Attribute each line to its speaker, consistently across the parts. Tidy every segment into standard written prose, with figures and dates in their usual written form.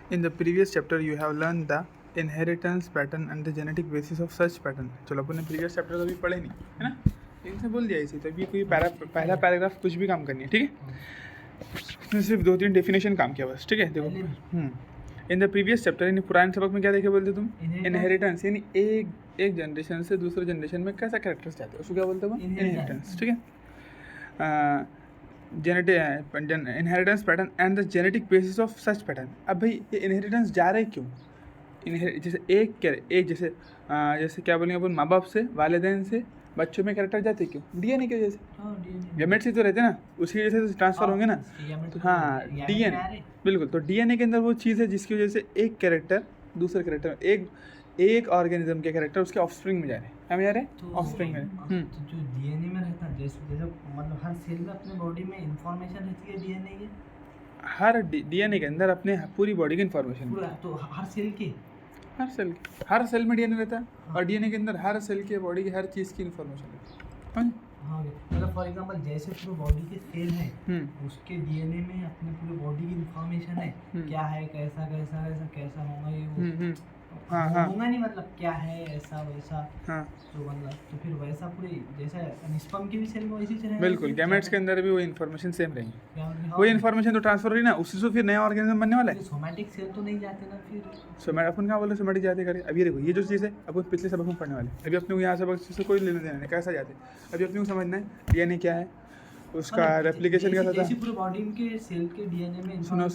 Speaker 1: In the previous chapter, you have learned the inheritance pattern and the genetic basis of such pattern. चलो अपन ने previous chapter कभी पढ़े नहीं है ना, इनसे बोल दिया इसी, तभी कोई पहला पैराग्राफ कुछ भी काम करनी है, ठीक है। इसमें सिर्फ 2-3 डेफिनेशन काम किया बस, ठीक है। देखो इन द प्रीवियस चैप्टर, यानी पुराने सबक में क्या देखे बोलते तुम, इनहेरिटेंस, यानी एक जनरेशन से दूसरे जनरेशन में कैसा कैरेक्टर्स जाते हैं उसको क्या बोलते हैं, इनहेरिटेंस, ठीक है। Inheritance pattern and the genetic basis of such pattern. अब भाई ये इनहेरिटेंस जा रहे क्यों, जैसे जैसे क्या बोलेंगे अपन, माँ बाप से, वालिदैन से बच्चों में कैरेक्टर जाते क्यों, डीएनए की वजह से, गैमेट्स ही तो रहते ना, उसकी वजह से ट्रांसफर होंगे ना। तो हाँ, डीएनए, बिल्कुल। तो डीएनए के अंदर वो चीज़ है जिसकी वजह से एक कैरेक्टर दूसरे कैरेक्टर, एक ऑर्गेनिज्म के कैरेक्टर उसके ऑफस्प्रिंग में जा रहे हैं, क्या जा रहे हैं, ऑफस्प्रिंग में।
Speaker 2: तो जो डीएनए में रहता है, जैसे मतलब हर सेल में अपने बॉडी में इंफॉर्मेशन रहती है डीएनए की,
Speaker 1: हर डीएनए के अंदर अपने पूरी बॉडी की इंफॉर्मेशन,
Speaker 2: तो हर
Speaker 1: सेल में डीएनए रहता है, और डीएनए के अंदर हर सेल के बॉडी की हर चीज़ की इंफॉर्मेशन रहती है।
Speaker 2: हाँ, मतलब फॉर एग्जांपल जैसे पूरे बॉडी के सेल हैं, उसके डीएनए में अपने पूरे बॉडी की इंफॉर्मेशन है, क्या है, कैसा होगा ये वो, होगा नहीं, मतलब क्या है, ऐसा वैसा, तो मतलब तो फिर वैसा पूरे जैसा स्पर्म के भी सेल में वैसी चलेगा,
Speaker 1: बिल्कुल। गैमेट्स के अंदर भी वो इन्फॉर्मेशन सेम रहेगी, वही इन्फॉर्मेशन तो ट्रांसफर हो रही ना, उसी से फिर नया ऑर्गेनिज्म बनने वाला है।
Speaker 2: सोमैटिक सेल तो नहीं जाते ना फिर,
Speaker 1: सोमैटिक अपन क्या बोल रहे, सोमैटिक जाते करें। अभी देखो ये जो चीज़ है अपन पिछले सबक में पढ़ने वाले, अभी अपने को यहाँ सबक से कोई लेना देना नहीं, कैसा जाते, अभी अपने को समझना है डीएनए क्या है, उसका रेप्लिकेशन कैसा था।
Speaker 2: पूरे बॉडी के सेल के डीएनए में
Speaker 1: सुनो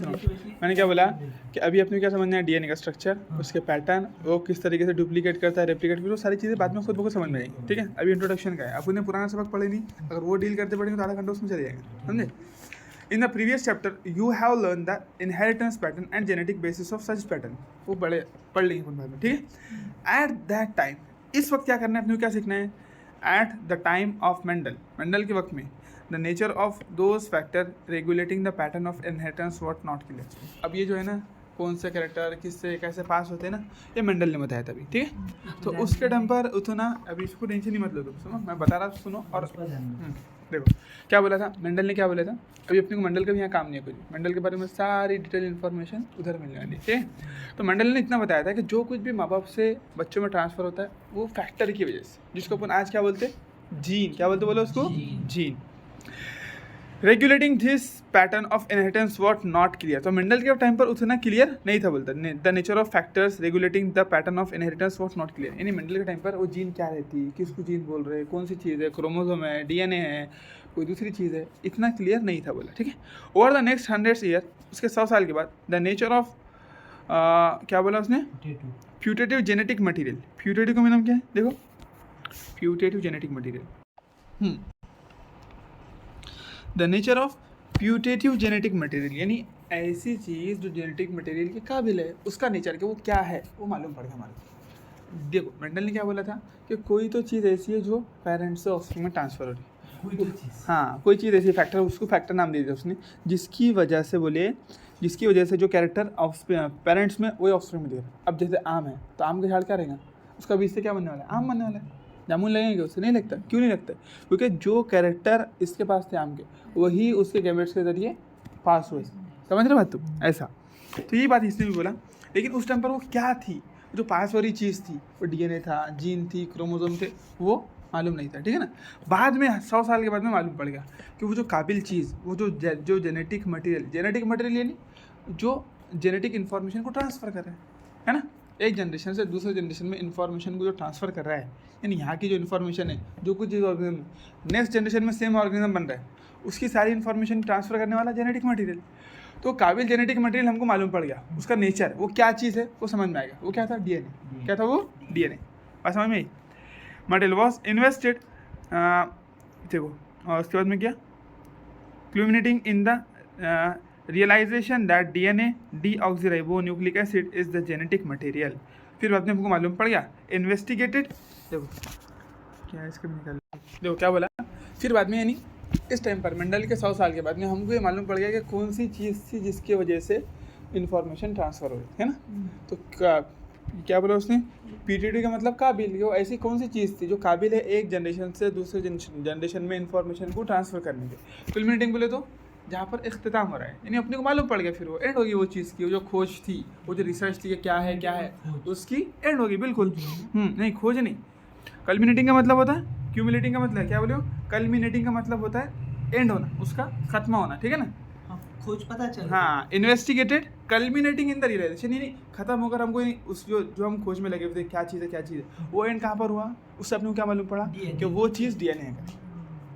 Speaker 1: मैंने क्या बोला कि अभी अपने क्या समझना है, डीएनए का स्ट्रक्चर, उसके पैटर्न, वो किस तरीके से डुप्लीकेट करता है, रेप्लिकेट, फिर वो सारी चीज़ें बाद में खुद ब खुद समझ में आएगी, ठीक है। अभी इंट्रोडक्शन का है, अपन ने पुराना सबक पढ़े नहीं, अगर वो डील करते पढ़ेंगे तो आधा घंटा उसमें चले जाएंगे, समझे। In the previous chapter you have learn the inheritance pattern and genetic basis of such pattern, वो पढ़ लेंगे अपन बाद में, ठीक है। एट दैट टाइम, इस वक्त क्या करना है अपने को, क्या सीखना है, at the time of Mendel के वक्त में, the nature of those factor regulating the pattern of inheritance what not clear. अब ये जो है ना, कौन से कैरेक्टर किससे कैसे पास होते हैं ना, ये मेंडल ने बताया तभी, ठीक है। तो उसके टाइम पर उतना, अभी इसको टेंशन नहीं मत लो तुम, सुनो मैं बता रहा, सुनो। और देखो क्या बोला था मेंडल ने, क्या बोला था, अभी अपने को मेंडल का भी यहाँ काम नहीं है कुछ, मेंडल के बारे में सारी डिटेल इन्फॉर्मेशन उधर मिलने वाली है, ठीक है। तो मेंडल ने इतना बताया था कि जो कुछ भी माँ बाप से बच्चों में ट्रांसफ़र होता है वो फैक्टर की वजह से, जिसको अपन आज क्या बोलते हैं, जीन, क्या बोलते बोलो उसको, gene. Regulating this pattern of inheritance what not clear. तो मेंडल के टाइम पर उतना क्लियर नहीं था, बोलता the nature of factors regulating the pattern of inheritance what not clear, यानी मेंडल के टाइम पर वो जीन क्या रहती है, किसको जीन बोल रहे हैं, कौन सी चीज़ है, क्रोमोसोम है, डीएनए है, कोई दूसरी चीज़ है, इतना क्लियर नहीं था, बोला, ठीक है। ओवर द नेक्स्ट 100 ईयर, उसके 100 साल के बाद, द नेचर ऑफ क्या बोला उसने, प्यूटेटिव जेनेटिक मटीरियल। प्यूटेटिव का मतलब क्या है, देखो, putative genetic material, the nature of putative genetic material, यानी ऐसी चीज़ जो जेनेटिक मटेरियल के काबिल है, उसका नेचर के वो क्या है वो मालूम पड़ गया हमारे को। देखो मेंडल ने क्या बोला था कि कोई तो चीज़ ऐसी है जो पेरेंट्स से ऑफस्प्रिंग में ट्रांसफ़र हो रही है, हाँ कोई चीज़ ऐसी फैक्टर, उसको फैक्टर नाम दे दिया उसने, जिसकी वजह से जो कैरेक्टर पेरेंट्स में वही ऑफस्प्रिंग में दिया। अब जैसे आम है, तो आम का झाड़ क्या रहेगा, उसका बीज से क्या बनने वाला है, आम बनने वाला है। जामुन लगेंगे उससे, नहीं लगता, क्यों नहीं लगता, क्योंकि जो कैरेक्टर इसके पास थे आम के, वही उसके गैमेट्स के जरिए पास हुए, समझ रहे बात तुम, ऐसा। तो यही बात इसने भी बोला, लेकिन उस टाइम पर वो क्या थी, जो पास वाली चीज़ थी, वो डीएनए था, जीन थी, क्रोमोसोम थे, वो मालूम नहीं था, ठीक है ना। बाद में 100 साल के बाद में मालूम पड़ गया कि वो जो काबिल चीज़, वो जो जेनेटिक मटेरियल यानी जो जेनेटिक इन्फॉर्मेशन को ट्रांसफ़र कर रहे है ना, एक जनरेशन से दूसरे जनरेशन में इन्फॉर्मेशन को जो ट्रांसफ़र कर रहा है, यानी यहाँ की जो इन्फॉर्मेशन है, जो कुछ ऑर्गेनिज्म नेक्स्ट जनरेशन में सेम ऑर्गेनिज्म बन रहा है, उसकी सारी इन्फॉर्मेशन ट्रांसफ़र करने वाला जेनेटिक मटेरियल। तो काबिल जेनेटिक मटेरियल हमको मालूम पड़ गया, उसका नेचर, वो क्या चीज़ है वो समझ में आएगा, वो क्या था, डीएनए, क्या था वो, डीएनए, बात समझ में आई। मटेरियल वॉज इन्वेस्टेड, देखो, और उसके बाद में क्या, culminating in the realization that DNA deoxyribonucleic acid is the genetic material. फिर बाद में हमको मालूम पड़ गया, इन्वेस्टिगेटेड, देखो क्या इसका निकाल, देखो क्या बोला, फिर बाद में यानी इस टाइम पर मेंडल के 100 साल के बाद में हमको ये मालूम पड़ गया कि कौन सी चीज़ थी जिसकी वजह से इन्फॉर्मेशन ट्रांसफ़र हो रही है ना। तो क्या बोला उसने, पीटीडी का मतलब काबिल, वो ऐसी कौन सी चीज़ थी जो काबिल है एक जनरेशन से दूसरे जनरेशन में इन्फॉर्मेशन को ट्रांसफ़र करने के। क्लूमिनेटिंग बोले तो जहाँ पर इख्तिताम हो रहा है, यानी अपने को मालूम पड़ गया, फिर वो एंड होगी वो चीज़ की, वो जो खोज थी, वो जो रिसर्च थी कि क्या है उसकी एंड होगी बिल्कुल। नहीं, खोज नहीं। कल्मिनेटिंग का मतलब होता है, क्यूमुलेटिंग का मतलब क्या बोले हो, कल्मिनेटिंग का मतलब होता है एंड होना, उसका खत्म होना, ठीक है ना।
Speaker 2: खोज पता चल,
Speaker 1: हाँ, investigated culminating in the realization, नहीं खत्म होकर हमको उस जो हम खोज में लगे हुए थे क्या चीज़ है, वो एंड कहाँ पर हुआ, उससे अपने को क्या मालूम पड़ा कि वो चीज़ डीएनए है।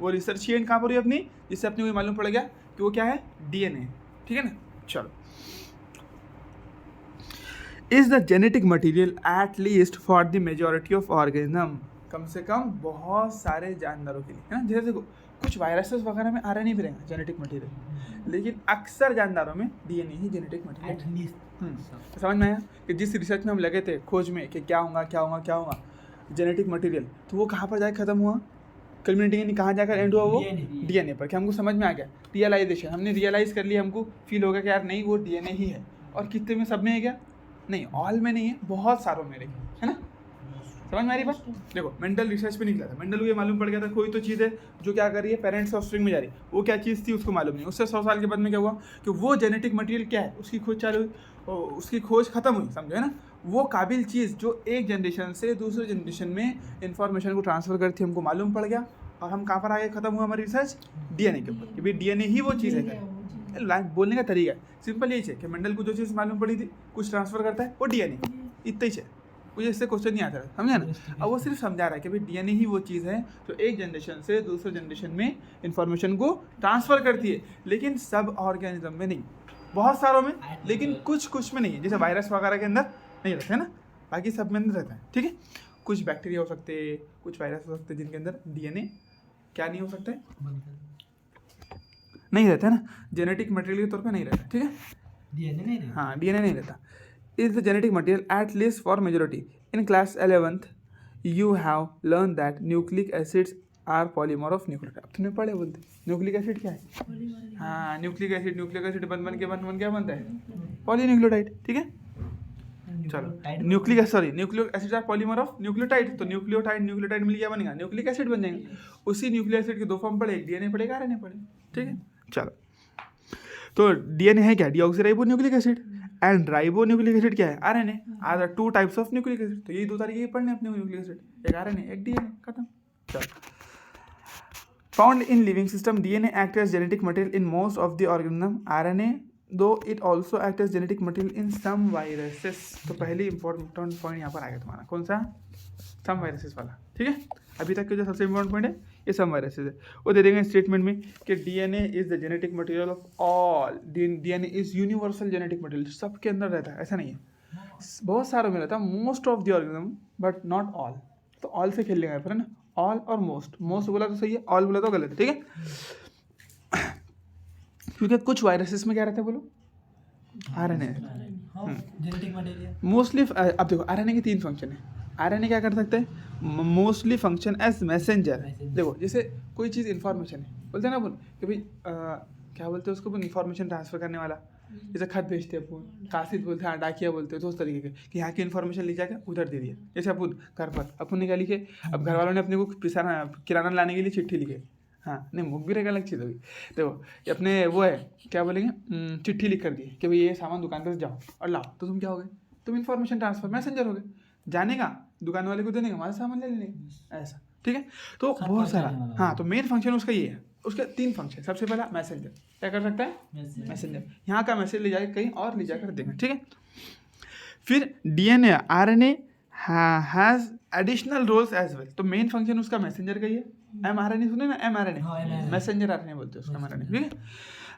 Speaker 1: वो रिसर्च एंड कहाँ पर हुई अपनी, जिससे अपने को मालूम पड़ गया कि वो क्या है, डीएनए, ठीक है ना। चलो, is the genetic material at least for the majority of organism, कम से कम बहुत सारे जानदारों के लिए, है ना। जैसे देखो कुछ वायरसेस वगैरह में आरएनए भी रहेगा जेनेटिक मटेरियल, लेकिन अक्सर जानदारों में डीएनए ही जेनेटिक मटेरियल। तो समझ में आया कि जिस रिसर्च में हम लगे थे खोज में कि क्या होगा जेनेटिक मटेरियल, तो वो कहाँ पर जाकर ख़त्म हुआ, कम्युनिटी कहाँ जाकर एंड हुआ, वो डीएनए पर। क्या हमको समझ में आ गया, रियलाइजेशन, हमने रियलाइज़ कर लिया, हमको फील हो गया कि यार नहीं वो डीएनए ही है। और कितने में, सब में है क्या, नहीं, ऑल में नहीं है, बहुत सारों में है ना। समझ में आ रही बात। देखो मेंटल रिसर्च पे निकला था, मेंटल को ये मालूम पड़ गया था कोई तो चीज़ है जो क्या कर रही है, पेरेंट्स ऑफस्प्रिंग में जा रही है, वो क्या चीज़ थी उसको मालूम नहीं। उससे 100 साल के बाद में क्या हुआ कि वो जेनेटिक मटेरियल क्या है उसकी खोज चालू हुई, और उसकी खोज खत्म हुई, समझो है ना। वो काबिल चीज़ जो एक जनरेशन से दूसरे जनरेशन में इंफॉर्मेशन को ट्रांसफ़र करती हमको मालूम पड़ गया, और हम कहाँ पर आगे खत्म हुआ हमारी रिसर्च, डीएनए के ऊपर, कि भाई डीएनए ही वो चीज़ है। बोलने का तरीका है सिंपल यही है कि मेंडल को जो चीज़ मालूम पड़ी थी कुछ ट्रांसफ़र करता है वो डीएनए, इतना ही है, मुझे इससे क्वेश्चन नहीं आता, समझा ना। अब वो सिर्फ समझा रहा है कि भाई डीएनए ही वो चीज़ है जो एक जनरेशन से दूसरे जनरेशन में इंफॉर्मेशन को ट्रांसफ़र करती है, लेकिन सब ऑर्गेनिज्म में नहीं, बहुत सारों में, लेकिन कुछ में नहीं है। जैसे वायरस वगैरह के अंदर नहीं रहता है ना, बाकी सब में अंदर रहता है, ठीक है। कुछ बैक्टीरिया हो सकते हैं, कुछ वायरस हो सकते हैं जिनके अंदर डीएनए क्या नहीं हो सकता है, नहीं रहता है ना, जेनेटिक मटेरियल के तौर पे नहीं रहता, ठीक है।
Speaker 2: डीएनए नहीं रहता,
Speaker 1: हाँ, डीएनए नहीं रहता। Is the genetic material at least for majority. In class 11th you have learn that nucleic acids are polymer of nucleic. अब तुमने पढ़े, बोलते न्यूक्लिक एसिड क्या है, हाँ, न्यूक्लिक एसिड बन के क्या बनता है, पॉलीन्यूक्लियोटाइड, ठीक है। चलो, nucleic acid are polymer of nucleotide, तो न्यूक्लियोटाइड मिल क्या बनेगा, न्यूक्लिक एसिड बन जाएंगे। उसी न्यूक्लिक एसिड के दो फॉर्म पड़े, एक डीएनए पड़ेगा, आरएनए पड़ेगा, ठीक है। चलो, तो डीएनए है क्या, deoxyribonucleic acid, and ribonucleic acid क्या है, RNA, are the two types of nucleic acid. तो यही दो तरीके के पढ़ने अपने न्यूक्लिक एसिड, एक आरएनए एक डीएनए, खत्म। चलो, found in living system, DNA act as genetic material in most of the organism, RNA दो it also act as genetic material in some viruses. तो पहली इंपॉर्टेंट पॉइंट यहाँ पर आ गया तुम्हारा, कौन सा, सम वायरसेस वाला, ठीक है। अभी तक के जो सबसे इंपॉर्टेंट पॉइंट है ये सम वायरसेस है। वो दे देंगे स्टेटमेंट में कि DNA is the genetic material of all, DNA is universal genetic material, सबके अंदर रहता है, ऐसा नहीं है, बहुत सारों में रहता है, most of the organism but not all. तो ऑल से खेल लेंगे फिर, है ना, ऑल और मोस्ट बोला तो सही है, ऑल बोला तो गलत है, ठीक है। क्योंकि कुछ वायरसेस में क्या रहता है, बोलो, आरएनए
Speaker 2: जेनेटिक मटेरियल
Speaker 1: मोस्टली। अब देखो आरएनए के 3 फंक्शन है। आरएनए क्या कर सकते हैं, मोस्टली फंक्शन एज मैसेंजर। देखो जैसे कोई चीज़ इन्फॉर्मेशन है, बोलते हैं ना अपन कि भाई क्या बोलते हैं उसको, अपन इन्फॉर्मेशन ट्रांसफर करने वाला, जैसे खत भेजते हैं अपन, कासिद बोलते हैं, डाकिया बोलते हैं, तो उस तरीके के कि यहाँ की इन्फॉर्मेशन ले जाकर उधर दे दिया। जैसे अपन घर पर अपन ने क्या लिखे, अब घर वालों ने अपने को किराना लाने के लिए चिट्ठी लिखे, हाँ, नहीं मुखबिर एक अलग चीज़ होगी। देखो अपने वो है क्या बोलेंगे, चिट्ठी लिख कर दी कि भाई ये सामान दुकान पर जाओ और लाओ, तो तुम क्या हो गए, तुम इन्फॉर्मेशन ट्रांसफर मैसेंजर हो गए, जानेगा दुकान वाले को देने का, हमारा सामान ले लेंगे, ऐसा, ठीक है। तो बहुत सारा, हाँ, तो मेन फंक्शन उसका ये है। उसके 3 फंक्शन, सबसे पहला मैसेंजर, क्या कर सकता है, मैसेंजर, यहाँ का मैसेज ले जाकर कहीं और ले जाकर देंगे, ठीक है। फिर DNA RNA has additional roles as well. तो मेन फंक्शन उसका मैसेंजर का ही है, एमआरएनए सुने ना, एमआरएनए मैसेंजर आरएनए बोलते हैं उसका, एमआरएनए, ठीक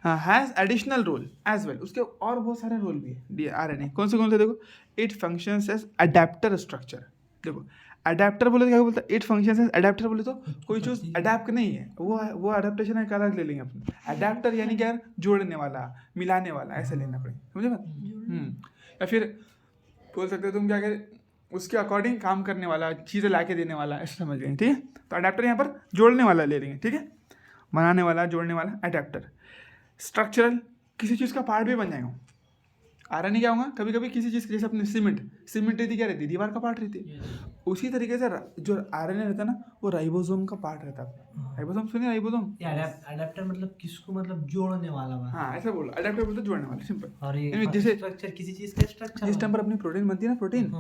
Speaker 1: है। Has additional role as well, उसके और बहुत सारे रोल भी है आरएनए। कौन से देखो, it functions as adapter structure. देखो अडेप्टर बोले तो क्या बोलते हैं, इट फंक्शंस एज अडेप्टर बोले तो कोई चीज़ अडेप्ट नहीं है, वो अडेप्टेशन एक अलग ले लेंगे अपन। अडेप्टर यानी क्या, जोड़ने वाला, मिलाने वाला, ऐसे लेना पड़ेगा, समझे बात। या फिर बोल सकते हो तुम क्या करें, उसके अकॉर्डिंग काम करने वाला, चीज़ें ला के देने वाला, ऐसा समझ लेंगे, ठीक है। तो अडेप्टर यहाँ पर जोड़ने वाला ले लेंगे, ठीक है, बनाने वाला, जोड़ने वाला, अडेप्टर। स्ट्रक्चरल, किसी चीज़ का पार्ट भी बन जाएगा, आरएनए क्या होगा, कभी कभी किसी चीज़ जैसे अपने सीमेंट रहती, क्या रहती है, दीवार का पार्ट रहती है। उसी तरीके से जो आरएनए रहता है ना, वो राइबोसोम का पार्ट रहता है। राइबोसोम सुनिए, राइबोसोम
Speaker 2: अडेप्टर मतलब किसको, मतलब जोड़ने वाला बा।
Speaker 1: हाँ ऐसा बोलो, अडेप्टर बोलते जोड़ने वाला, सिंपल।
Speaker 2: और ये
Speaker 1: जैसे
Speaker 2: स्ट्रक्चर किसी चीज का स्ट्रक्चर,
Speaker 1: जिस टाइम पर अपनी प्रोटीन बनती है ना, प्रोटीन,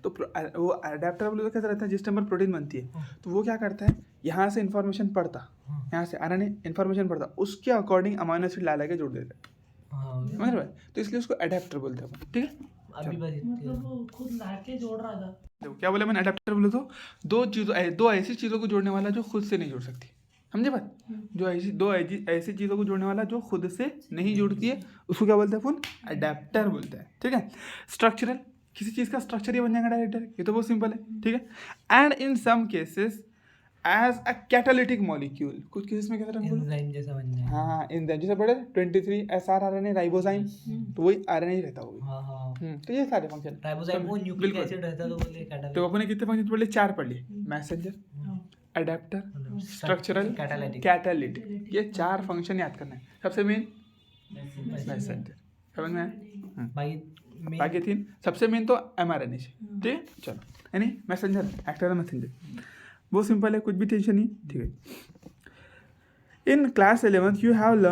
Speaker 1: तो वो अडेप्टर बोलो कैसा रहता है, जिस टाइम पर प्रोटीन बनती है तो वो क्या करता है, यहाँ से इन्फॉर्मेशन पढ़ता, यहाँ से आरएनए इन्फॉर्मेशन पढ़ता, उसके अकॉर्डिंग अमाइनो एसिड ला के जोड़ देता है, समझ रहे हो? तो इसलिए उसको अडेप्टर बोलते हैं, ठीक है।
Speaker 2: अभी मतलब वो खुद लाके जोड़ रहा था।
Speaker 1: देखो क्या बोला मैंने, अडेप्टर बोले तो दो ऐसी चीज़ों को जोड़ने वाला जो खुद से नहीं जुड़ सकती, समझे बात? जो ऐसी चीज़ों को जोड़ने वाला जो खुद से नहीं जुड़ती है, उसको क्या बोलते हैं अपन, अडेप्टर बोलते हैं, ठीक है। स्ट्रक्चरल, किसी चीज़ का स्ट्रक्चर ही बन जाएगा डायरेक्ट, ये तो बहुत सिंपल है, ठीक है। And in some cases as a catalytic molecule, कुछ केसेस में कैसा
Speaker 2: एंजाइम जैसा बन जाएगा।
Speaker 1: हाँ एंजाइम जैसे पढ़े 23 SRRNA राइबोजाइम, तो वही आरएनए ही रहता होगा। तो ये सारे फंक्शन,
Speaker 2: राइबोजाइम वो न्यूक्लिक एसिड रहता है, तो बोले कैटालिटिक।
Speaker 1: तो अपने कितने फंक्शन पढ़ लिए, 4 पढ़ लिए, मैसेंजर, अडेप्टर, स्ट्रक्चरल, कैटालिटिक, ये 4 फंक्शन याद करना है। सबसे मेन मैसेंजर, समझ में आया? बाकी 3 सबसे मेन तो mRNA, ठीक है। चलो यानी मैसेंजर, एक्टर मैसेंजर, वो सिंपल है, कुछ भी टेंशन नहीं, ठीक है। इन class 11th you have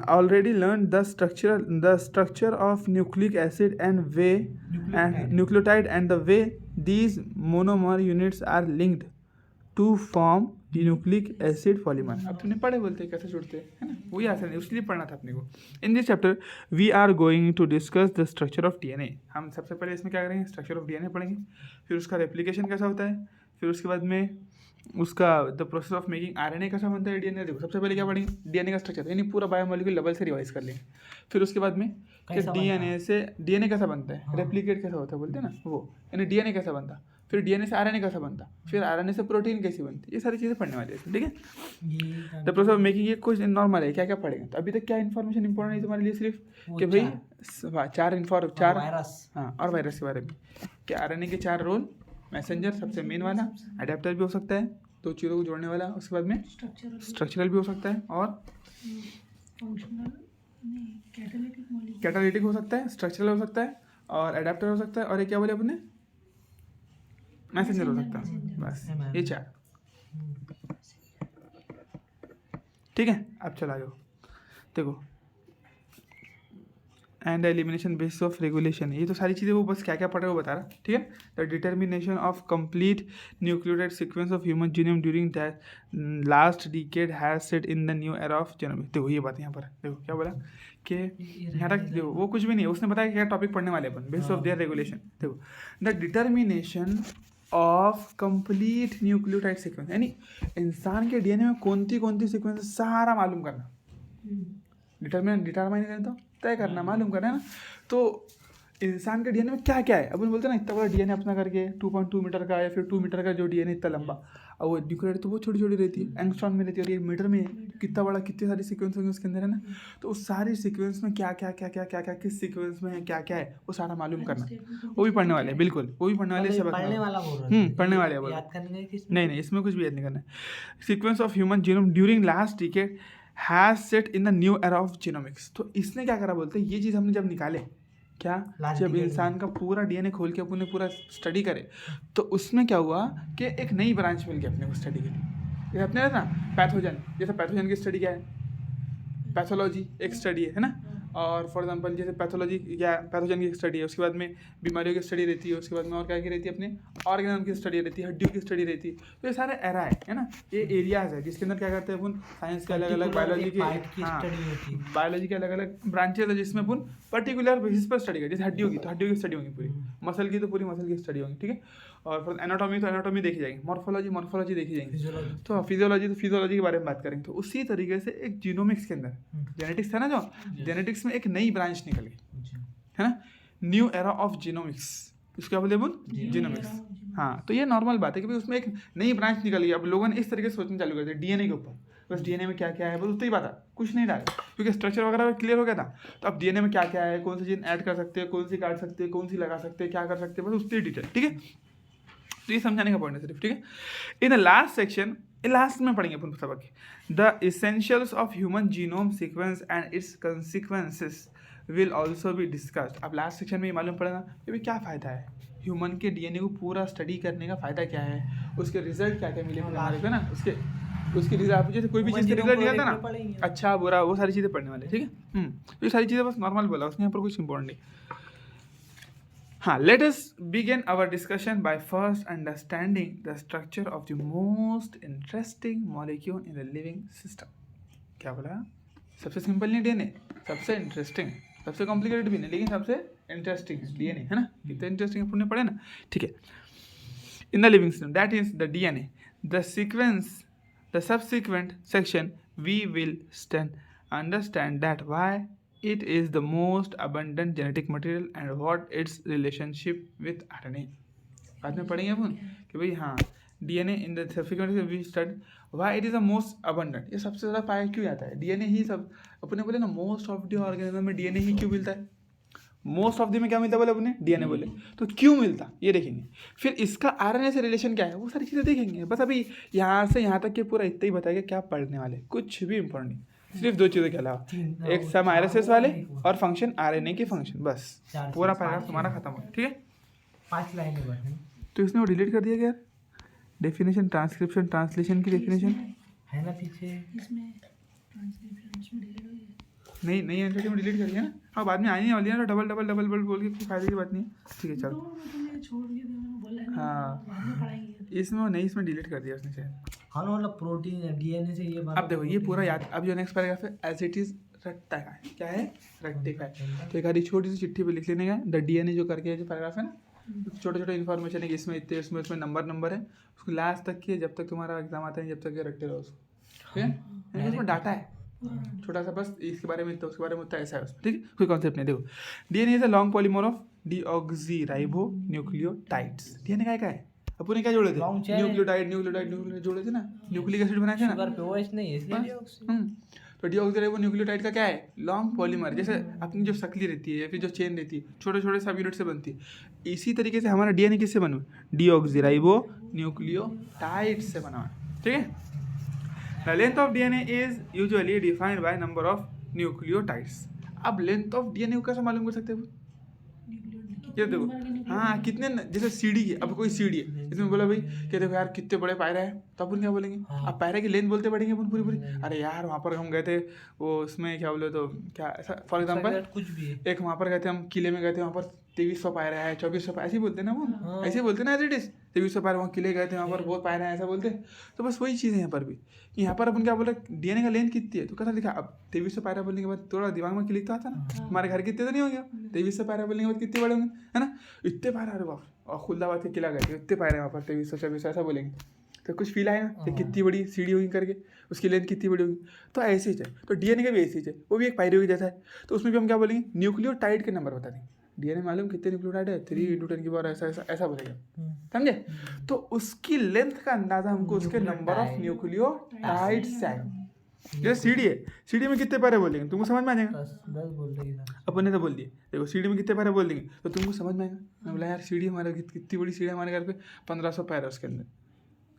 Speaker 1: already learned the structure of nucleic acid and way and nucleotide and the way these monomer units are linked to form the nucleic acid polymer। अब तुमने पढ़े बोलते हैं कैसे जुड़ते हैं, है ना, वही आसान है, उसलिए पढ़ना था अपने को। In this chapter we are going to discuss the structure of DNA. हम सबसे पहले इसमें क्या करेंगे, स्ट्रक्चर ऑफ डीएनए पढ़ेंगे, फिर उसका रेप्लिकेशन कैसा होता है, फिर उसके बाद में उसका the process of making RNA कैसा बनता है, डीएनए। देखो सबसे पहले क्या पढ़ेंगे, डीएनए का स्ट्रक्चर, यानी पूरा बायोमोलिक्यूल लेवल से रिवाइज कर लेंगे। फिर उसके बाद में कि डीएनए कैसा बनता है, रेप्लिकेट कैसा होता है बोलते हैं ना, वो यानी डीएनए कैसा बनता, फिर डीएनए से आरएनए कैसा बनता, फिर आरएनए से प्रोटीन कैसी बनती, ये सारी चीज़ें पढ़ने वाली है, ठीक है। द प्रोसेस ऑफ मेकिंग, ये कुछ नॉर्मल है, क्या क्या पढ़ेंगे। तो अभी तक क्या इन्फॉर्मेशन इंपॉर्टेंट है तुम्हारे लिए, सिर्फ कि भाई 4 हाँ, और वायरस के बारे में, कि आरएनए के 4 रोल, मैसेंजर सबसे मेन वाला, अडेप्टर भी हो सकता है 2 चीज़ों को जोड़ने वाला, उसके बाद में स्ट्रक्चरल भी हो सकता है, और कैटालिटिक हो सकता है, स्ट्रक्चरल हो सकता है, और अडेप्टर हो सकता है, और ये क्या बोले अपने, मैसेंजर हो सकता है, बस ये 4, ठीक है। अब चला जाओ, देखो and elimination basis of regulation, ये तो सारी चीज़ें वो बस क्या क्या पढ़ रहे हो बता रहा, ठीक है। The determination of complete nucleotide sequence of human genome during that last decade has set in the new era of genomics. देखो ये बात यहाँ पर, देखो क्या बोला कि यहाँ तक देखो, वो कुछ भी नहीं है, उसने बताया क्या टॉपिक पढ़ने वाले अपन, बेसिस ऑफ देयर रेगुलेशन। देखो the determination of complete nucleotide sequence, यानी इंसान के डीएनए में कौन सी सीक्वेंस सारा मालूम करना, डिटरमाइन तो तय करना, मालूम करना है ना। तो इंसान के डीएनए में क्या क्या है, अपन बोलते हैं ना इतना बड़ा डीएनए अपना करके 2.2 मीटर का या फिर 2 मीटर का जो डीएनए इतना लंबा, और वो न्यूक्लियोटाइड तो वो छोटी छोटी रहती है, एंगस्ट्रॉन में रहती है, और ये मीटर में है, कितना बड़ा, कितनी सारी सीक्वेंस होंगे उसके अंदर, है ना। तो उस सारी सीक्वेंस में क्या क्या क्या क्या क्या क्या किस सीक्वेंस में है, क्या क्या है, वो सारा मालूम करना, वो भी पढ़ने वाले हैं, बिल्कुल वो भी पढ़ने वाले हैं, पढ़ने वाले हैं, नहीं इसमें कुछ भी याद नहीं करना है। Sequence of human genome during last decade has set in the new era of genomics. तो इसने क्या करा बोलते हैं, ये चीज़ हमने जब निकाले, क्या जब इंसान का पूरा डीएनए खोल के अपने पूरा स्टडी करे, तो उसमें क्या हुआ कि एक नई ब्रांच मिल गई अपने को स्टडी के लिए। जैसे अपने ना पैथोजन, जैसे पैथोजन की स्टडी क्या है, पैथोलॉजी एक स्टडी है ना, और फॉर एग्जांपल जैसे पैथोलॉजी या पैथोजन की स्टडी है, उसके बाद में बीमारियों की स्टडी रहती है, उसके बाद में और क्या की रहती है, अपने ऑर्गेनिज्म की स्टडी रहती है, हड्डियों की स्टडी रहती है। तो ये सारे एरा है ना, ये एरियाज है जिसके अंदर क्या करते हैं अपन, साइंस के अलग अलग बायोलॉजी के अलग अलग ब्रांचेज है, जिसमें अपन पर्टिकुलर बेसिस पर स्टडी करें। जैसे हड्डियों की, तो हड्डियों की स्टडी होगी पूरी, मसल की तो पूरी मसल की स्टडी होगी, ठीक है। और फिर एनाटॉमी तो एनाटॉमी देखी जाएगी, मॉर्फोलॉजी देखी जाएगी, तो फिजियोलॉजी के बारे में बात करेंगे। तो उसी तरीके से एक जीनोमिक्स के अंदर जेनेटिक्स है ना, जो जेनेटिक्स में एक नई ब्रांच निकल गई, है ना, न्यू एरा ऑफ जीनोमिक्स, इसको क्या बोलते हैं, जीनोमिक्स। हाँ, तो ये नॉर्मल बात है कि भाई उसमें एक नई ब्रांच निकल गई। अब लोगों ने इस तरीके से सोचना चालू कर दिया डीएनए के ऊपर, बस डीएनए में क्या क्या है बस उतना ही पता, कुछ नहीं डाला, क्योंकि स्ट्रक्चर वगैरह क्लियर हो गया था। तो अब डीएनए में क्या क्या है, कौन सी जीन ऐड कर सकते हैं, कौन सी काट सकते हैं, कौन सी लगा सकते हैं, क्या कर सकते हैं, बस उतनी डिटेल, ठीक है। तो ये समझाने का पॉइंट है सिर्फ, ठीक है। In the last section, last में पढ़ेंगे अपन सबक the essentials of human genome sequence and it's consequences will also be discussed. अब लास्ट सेक्शन में ये मालूम पड़ेगा कि भाई क्या फ़ायदा है ह्यूमन के डीएनए को पूरा स्टडी करने का फ़ायदा क्या है, उसके रिजल्ट क्या क्या मिले हमारे को ना, उसके रिजल्ट आप जैसे कोई भी चीज़ का रिजल्ट निकलता है ना, अच्छा बुरा वो सारी चीज़ें पढ़ने वाले, ठीक है। ये सारी चीज़ें बस नॉर्मल बोला उसने, यहाँ पर कुछ इंपॉर्टेंट नहीं। हाँ, let us begin our discussion by first understanding the structure of the most interesting molecule in the living system. क्या बोला? सबसे सिंपल नहीं डीएनए, सबसे इंटरेस्टिंग, सबसे कॉम्प्लिकेटेड भी नहीं, लेकिन सबसे इंटरेस्टिंग है डीएनए, है ना। कितने इंटरेस्टिंग है पढ़े ना, ठीक है। In the living system that is the DNA, the sequence, the subsequent section we will understand that why it is the most abundant genetic material and what its relationship with RNA। बाद में पढ़ेंगे अपन कि भाई हाँ DNA in the subsequent we study why it is the most abundant, ये सबसे ज़्यादा पाया क्यों जाता है डीएनए ही। सब अपने बोले ना मोस्ट ऑफ द ऑर्गेनिज्म में डीएनए ही क्यों मिलता है, मोस्ट ऑफ द में क्या मिलता है बोले अपने डीएनए बोले, तो क्यों मिलता ये देखेंगे। फिर इसका आरएनए से रिलेशन क्या है वो सारी चीज़ें देखेंगे। बस अभी यहाँ से यहाँ तक के पूरा इतना ही बताएगा, क्या पढ़ने वाले कुछ भी इंपॉर्टेंट नहीं, सिर्फ दो चीज़ों के अलावा, एक सम आरएसएस वाले और फंक्शन आरएनए के फंक्शन, बस पूरा पैराग्राफ तुम्हारा खत्म हो, ठीक है।
Speaker 2: 5 लाइनें
Speaker 1: तो इसने वो डिलीट कर दिया क्या, डेफिनेशन ट्रांसक्रिप्शन ट्रांसलेशन की डेफिनेशन
Speaker 2: है ना पीछे,
Speaker 3: इसमें ट्रांसक्रिप्शन इसमें डिलीट हो गया।
Speaker 1: नहीं एंट्री में डिलीट कर दिया ना, हाँ बाद में आनी वाली है ना, डबल डबल डबल डबल बोल के कोई फायदे की बात नहीं है, ठीक है चलो।
Speaker 3: छोड़ के बोला है
Speaker 1: हाँ
Speaker 3: बाद में पढ़ाएंगे।
Speaker 1: इसमें वो नहीं, इसमें डिलीट कर दिया उसने शायद।
Speaker 2: हाँ मतलब प्रोटीन डीएनए से ये बात।
Speaker 1: अब देखो ये पूरा याद, अब जो नेक्स्ट पैराग्राफ है एज इट इज रटता है, क्या है रट्टिफाई। तो एक आधी छोटी सी चिट्ठी पे लिख लेने का द डीएनए जो करके जो पैराग्राफ है ना, छोटे छोटे इन्फॉर्मेशन है कि इसमें इतने इसमें नंबर है, उसको लास्ट तक किए जब तक तुम्हारा एग्जाम आता है, जब तक ये रटते रहो उसको, ठीक है। उसमें डाटा है छोटा सा, बस इसके बारे में इतना उसके बारे में उतना ऐसा है उसमें, ठीक है, कोई कॉन्सेप्ट नहीं। देखो DNA is a long polymer of deoxyribo nucleotides. DNA क्या है, अपन ने क्या जोड़े थे, न्यूक्लियोटाइड जोड़े थे ना, न्यूक्लिक एसिड बनाए थे ना,
Speaker 2: शुगर पे ओएच नहीं है इसलिए
Speaker 1: तो डीऑक्सीराइबो न्यूक्लियोटाइड का क्या है, लॉन्ग पॉलीमर। जैसे अपनी जो सकली रहती है या फिर जो चेन रहती है छोटे छोटे सब यूनिट से बनती है, इसी तरीके से हमारा डीएनए किससे बना हुआ है, डीऑक्सीराइबो न्यूक्लियोटाइड से बना हुआ है, ठीक है। The length of DNA is usually defined by number of nucleotides। अब लेंथ ऑफ डीएनए को कैसे मालूम कर सकते हैं, ये देखो हाँ कितने जैसे सीडी है, अब कोई सीडी है इसमें बोला भाई कि देखो यार कितने बड़े पायरा है, तो अपन क्या बोलेंगे, अब पायरा की लेंथ बोलते पड़ेंगे अपन पूरी। अरे यार वहाँ पर हम गए थे वो उसमें क्या बोले तो क्या ऐसा, फॉर एग्जाम्पल
Speaker 2: कुछ भी है,
Speaker 1: एक वहाँ पर गए थे हम किले में गए थे, वहाँ पर 2300 पायरा है 2400 ऐसे ही बोलते ना वो, ऐसे ही बोलते ना एज इट इज 2300 पायरा, वहाँ किले गए थे वहाँ पर बहुत पायरा है ऐसा बोलते। तो बस वही चीज़ है यहाँ पर भी, कि यहाँ पर अपन क्या बोल रहे डीएनए का लेंथ कितनी है, तो कैसा लिखा। अब 2300 पायरा बोलने के बाद थोड़ा दिमाग में क्लिक तो आता ना, हमारे घर कितने तो नहीं होंगे 2300 पायरा बोलने के बाद कितने बड़े होंगे, है ना, इतने पायरा। अरे बाप, और खुलदाबाद के किला गए थे इतने पायरा वहाँ पर 2300 2400 ऐसा बोलेंगे, तो कुछ फील आएगा कि कितनी बड़ी सीढ़ी होगी करके, उसकी लेंथ कितनी बड़ी होगी। तो ऐसे ही है, तो डीएनए का भी ऐसे ही है, वो भी एक पायरे जैसा है। तो उसमें भी हम क्या बोलेंगे, न्यूक्लियोटाइड के नंबर बता देंगे। डीएनए मालूम कितने न्यूक्लियोटाइड है, 3 × 10 की पावर ऐसा ऐसा ऐसा बोलेगा, समझे। तो उसकी लेंथ का अंदाजा हमको उसके नंबर ऑफ न्यूक्लियोटाइड से आएगा। जैसे सीढ़ी है, सीढ़ी में कितने पैरे बोलेंगे तुमको समझ में आ जाएगा,
Speaker 2: 10 बोल रही है
Speaker 1: अपन ने तो बोल दिए। देखो सीढ़ी में कितने पैरे बोल देंगे तो तुमको समझ में आएगा। मैं बोला यार सीढ़ी हमारे कितनी बड़ी सीढ़ी है हमारे घर पे, 1500 पैर है उसके अंदर।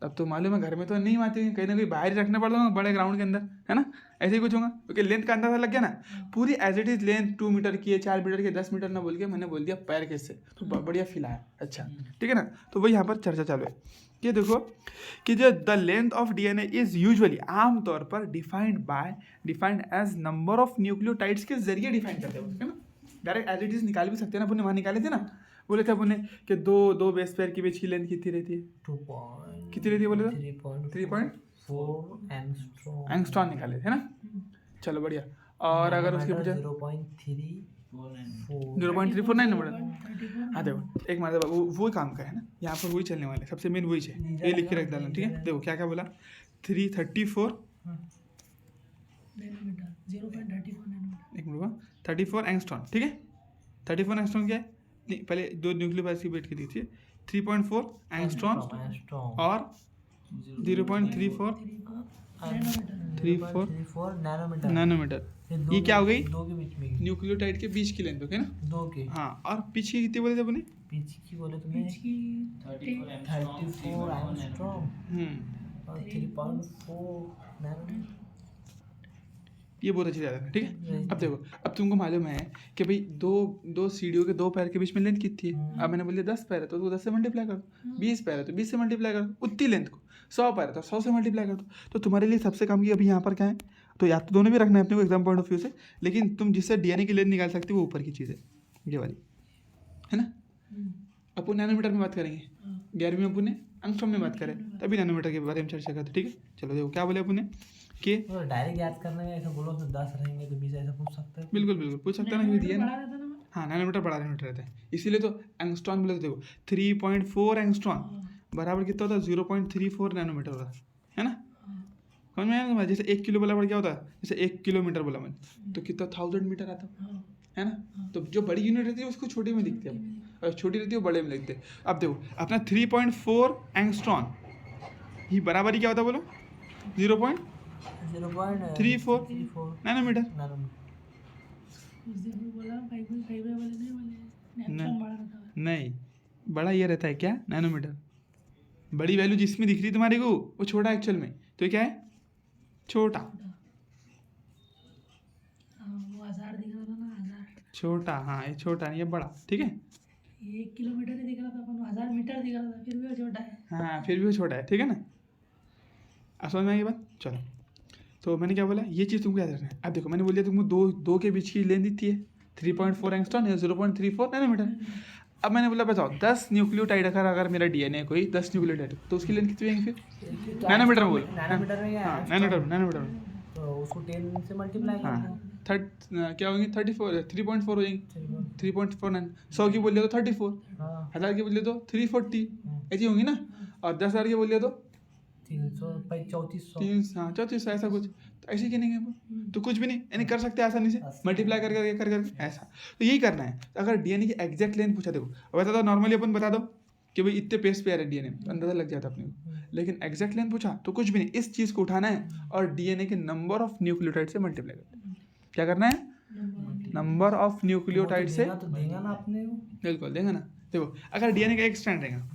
Speaker 1: अब तो मालूम है घर में तो नहीं आती, कहीं ना कहीं बाहर ही रखना पड़ता होगा बड़े ग्राउंड के अंदर, है ना, ऐसे ही कुछ होगा, क्योंकि लेंथ का अंदाजा लग गया ना। पूरी as it is length 2 metre की है, 4 मीटर की, 10 मीटर ना बोल के मैंने बोल दिया पैर कैसे, तो बढ़िया फील आया, अच्छा ठीक है ना। तो वही यहाँ पर चर्चा चालू है कि देखो कि जो the length of DNA is usually आमतौर पर defined as number of nucleotides के जरिए डिफाइन करते हैं, है ना। डायरेक्ट एज इट इज निकाल भी सकते हैं ना, अपन वहाँ निकाले थे ना, बोले थे अपन ने कि दो बेस पेयर के बीच की लेंथ कितनी रहती है,
Speaker 2: 2
Speaker 1: कितनी रहती है बोले तो
Speaker 2: 3.4
Speaker 1: एंगस्ट्रॉम निकाले थे ना। चलो बढ़िया। और अगर उसके पीछे 0.349 नंबर, हाँ देखो एक मारे वो काम का है ना, यहाँ पर वही चलने वाले, सबसे मेन वही है, ये लिख के रख डालना, ठीक है। देखो क्या क्या बोला, 334 एक मिनट 34 एंगस्ट्रॉम, ठीक है। 34 एंगस्ट्रॉम क्या है, पहले 2 न्यूक्लियोटाइड्स की वेट की दी थी, 3.4 एंगस्ट्रॉम और 0.34 नैनोमीटर। ये क्या हो गई,
Speaker 2: 2 के बीच में,
Speaker 1: न्यूक्लियोटाइड के बीच की लेंथ, ओके ना,
Speaker 2: 2 के।
Speaker 1: हाँ, और पीछे की कितनी बोले थे अपने,
Speaker 2: पीछे की बोले तुमने 34 एंगस्ट्रॉम और 3.4 नैनोमीटर।
Speaker 1: ये बहुत अच्छी याद रखना, ठीक है। अब देखो, अब तुमको मालूम है कि भाई दो सीढ़ियों के दो पैर के बीच में लेंथ कितनी है। अब मैंने बोलिए 10 पैर है तो उसको 10 से मल्टीप्लाई कर दो, 20 पैर है तो 20 से मल्टीप्लाई कर दो उतनी लेंथ को, 100 पैर है तो 100 से मल्टीप्लाई कर दो। तो तुम्हारे लिए सबसे कम की अभी यहाँ पर क्या है, तो या तो दोनों भी रखना है अपने को एग्जाम पॉइंट ऑफ व्यू से, लेकिन तुम जिससे डीएनए की लेंथ निकाल सकते हो वो ऊपर की चीज़ है, ये वाली है ना। अपन नैनोमीटर में बात करेंगे, 11वीं में अपन ने एंगस्ट्रॉम में बात करें, तभी नैनोमीटर के बारे में चर्चा करते, ठीक है। चलो देखो क्या बोले अपन ने कि
Speaker 2: डायरेक्ट याद करने में ऐसा बोलो तो 10 रहेंगे तो 20 ऐसा पूछ सकते हैं।
Speaker 1: बिल्कुल बिल्कुल पूछ सकता है ना, क्योंकि दिया
Speaker 3: बड़ा
Speaker 1: ना।
Speaker 3: रहता ना।
Speaker 1: हाँ नैनोमीटर बड़ा नैनोमीटर रहता है, इसीलिए तो एंगस्ट्रॉन बोले तो देखो 3.4 एंगस्ट्रॉन बराबर कितना होता है 0.34 नैनोमीटर होता है ना। समझ में आया तुम्हारे, जैसे 1 किलो बोला बड़ा क्या होता है, जैसे 1 किलोमीटर बोला मैंने तो कितना 1000 मीटर आता है ना। तो जो बड़ी यूनिट रहती है उसको छोटी में दिखती है, और छोटी रहती है वो बड़े में लिखते हैं। अब देखो अपना 3.4 एंगस्ट्रॉन ये बराबर ही क्या होता है बोलो 0.34 नैनोमीटर।
Speaker 3: उस दिन वो बोला 5.5 वाले नहीं वाले नेक्सॉन बड़ा रहता है।
Speaker 1: नहीं बड़ा ये रहता है क्या नैनोमीटर, बड़ी वैल्यू जिसमें दिख रही है तुम्हारे को वो छोटा एक्चुअल में, तो ये क्या है छोटा।
Speaker 3: वो 1000 दिख रहा था ना, 1000
Speaker 1: छोटा, हाँ ये छोटा नहीं ये बड़ा, ठीक है।
Speaker 3: 1 किलोमीटर ही दिख रहा था, अपन 1000 मीटर दिख रहा था, फिर भी वो छोटा है।
Speaker 1: हाँ फिर भी वो छोटा है, ठीक है ना। अब समझ में आई ये बात। चलो तो मैंने क्या बोला, ये चीज़ तुमको याद रखना है। अब देखो मैंने बोल दिया तुमको दो के बीच की लेंथ दी है 3.4 एंगस्ट्रॉन या 0.34 नैनोमीटर। अब मैंने बोला बताओ 10 न्यूक्लियोटाइड अगर मेरा डीएनए कोई 10 न्यूक्लियोटाइड तो उसकी लेंथ कितनी आएंगी फिर नैनोमीटर में बोलो।
Speaker 2: नैनोमीटर में क्या
Speaker 1: हाँ
Speaker 2: है?
Speaker 1: नैनोमीटर में
Speaker 2: तो उसको 10 से मल्टीप्लाई कर दो।
Speaker 1: हाँ क्या होंगे 34 3.4 हो जाएंगे 3.49। 100 की बोलिए तो 34,
Speaker 2: हाँ
Speaker 1: 1000 की बोलिए तो 340 ऐसी होंगी ना। और 10,000 की बोलिए तो 3400 ऐसा कुछ, तो ऐसे गिनेंगे अपन तो कुछ भी नहीं, यानी कर सकते हैं आसानी से मल्टीप्लाई कर करके कर करके ऐसा। तो यही करना है। तो अगर डीएनए की एग्जैक्ट लेंथ पूछा, देखो बता दो नॉर्मली अपन बता दो कि भाई इतने पेस पेयर है डीएनए, तो अंदाजा लग जाता है अपने को। लेकिन एग्जैक्ट लेंथ पूछा तो कुछ भी नहीं, इस चीज़ को उठाना है और डीएनए के नंबर ऑफ न्यूक्लियोटाइड से मल्टीप्लाई करना है। क्या करना है, नंबर ऑफ न्यूक्लियोटाइड से।
Speaker 2: तो देगा ना आपने वो।
Speaker 1: बिल्कुल देगा ना। देखो अगर डीएनए का एक स्ट्रैंड रहेगा,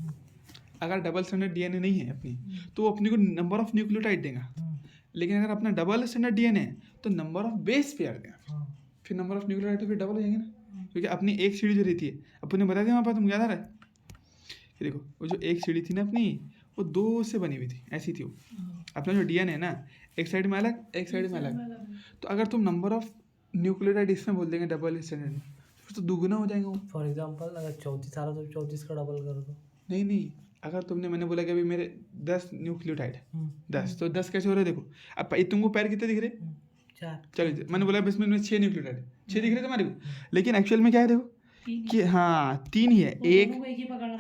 Speaker 1: अगर डबल स्टैंडर्ड डीएनए नहीं है अपनी तो वो अपने को नंबर ऑफ न्यूक्लियोटाइड देगा। लेकिन अगर अपना डबल स्टैंडर्ड डीएनए है तो नंबर ऑफ बेस पेयर देगा, फिर नंबर ऑफ न्यूक्लियोटाइड तो फिर डबल हो जाएंगे ना। क्योंकि अपनी एक सीढ़ी जो रहती है अपन ने बता दिया वहाँ पर, तुम याद आ रहा है कि देखो वो जो एक सीढ़ी थी ना अपनी वो 2 से बनी हुई थी, ऐसी थी वो। अपना जो डीएनए है ना एक साइड में अलग एक साइड में अलग, तो अगर तुम नंबर ऑफ न्यूक्लियोटाइड इसमें बोल देंगे डबल स्टैंडर्ड में फिर तो दुगुना हो जाएगा वो।
Speaker 2: फॉर एग्जांपल अगर 34 आ रहा तो 34 का डबल कर दो।
Speaker 1: नहीं अगर तुमने मैंने बोला कि अभी मेरे 10 न्यूक्लियोटाइड है 10, तो 10 कैसे हो रहे देखो। अब तुमको पैर कितने दिख रहे
Speaker 2: 4।
Speaker 1: चलो मैंने बोला इसमें 6 न्यूक्लियोटाइड है, 6 दिख रहे तुम्हारे को, लेकिन एक्चुअल में क्या है देखो कि हाँ 3 ही है। एक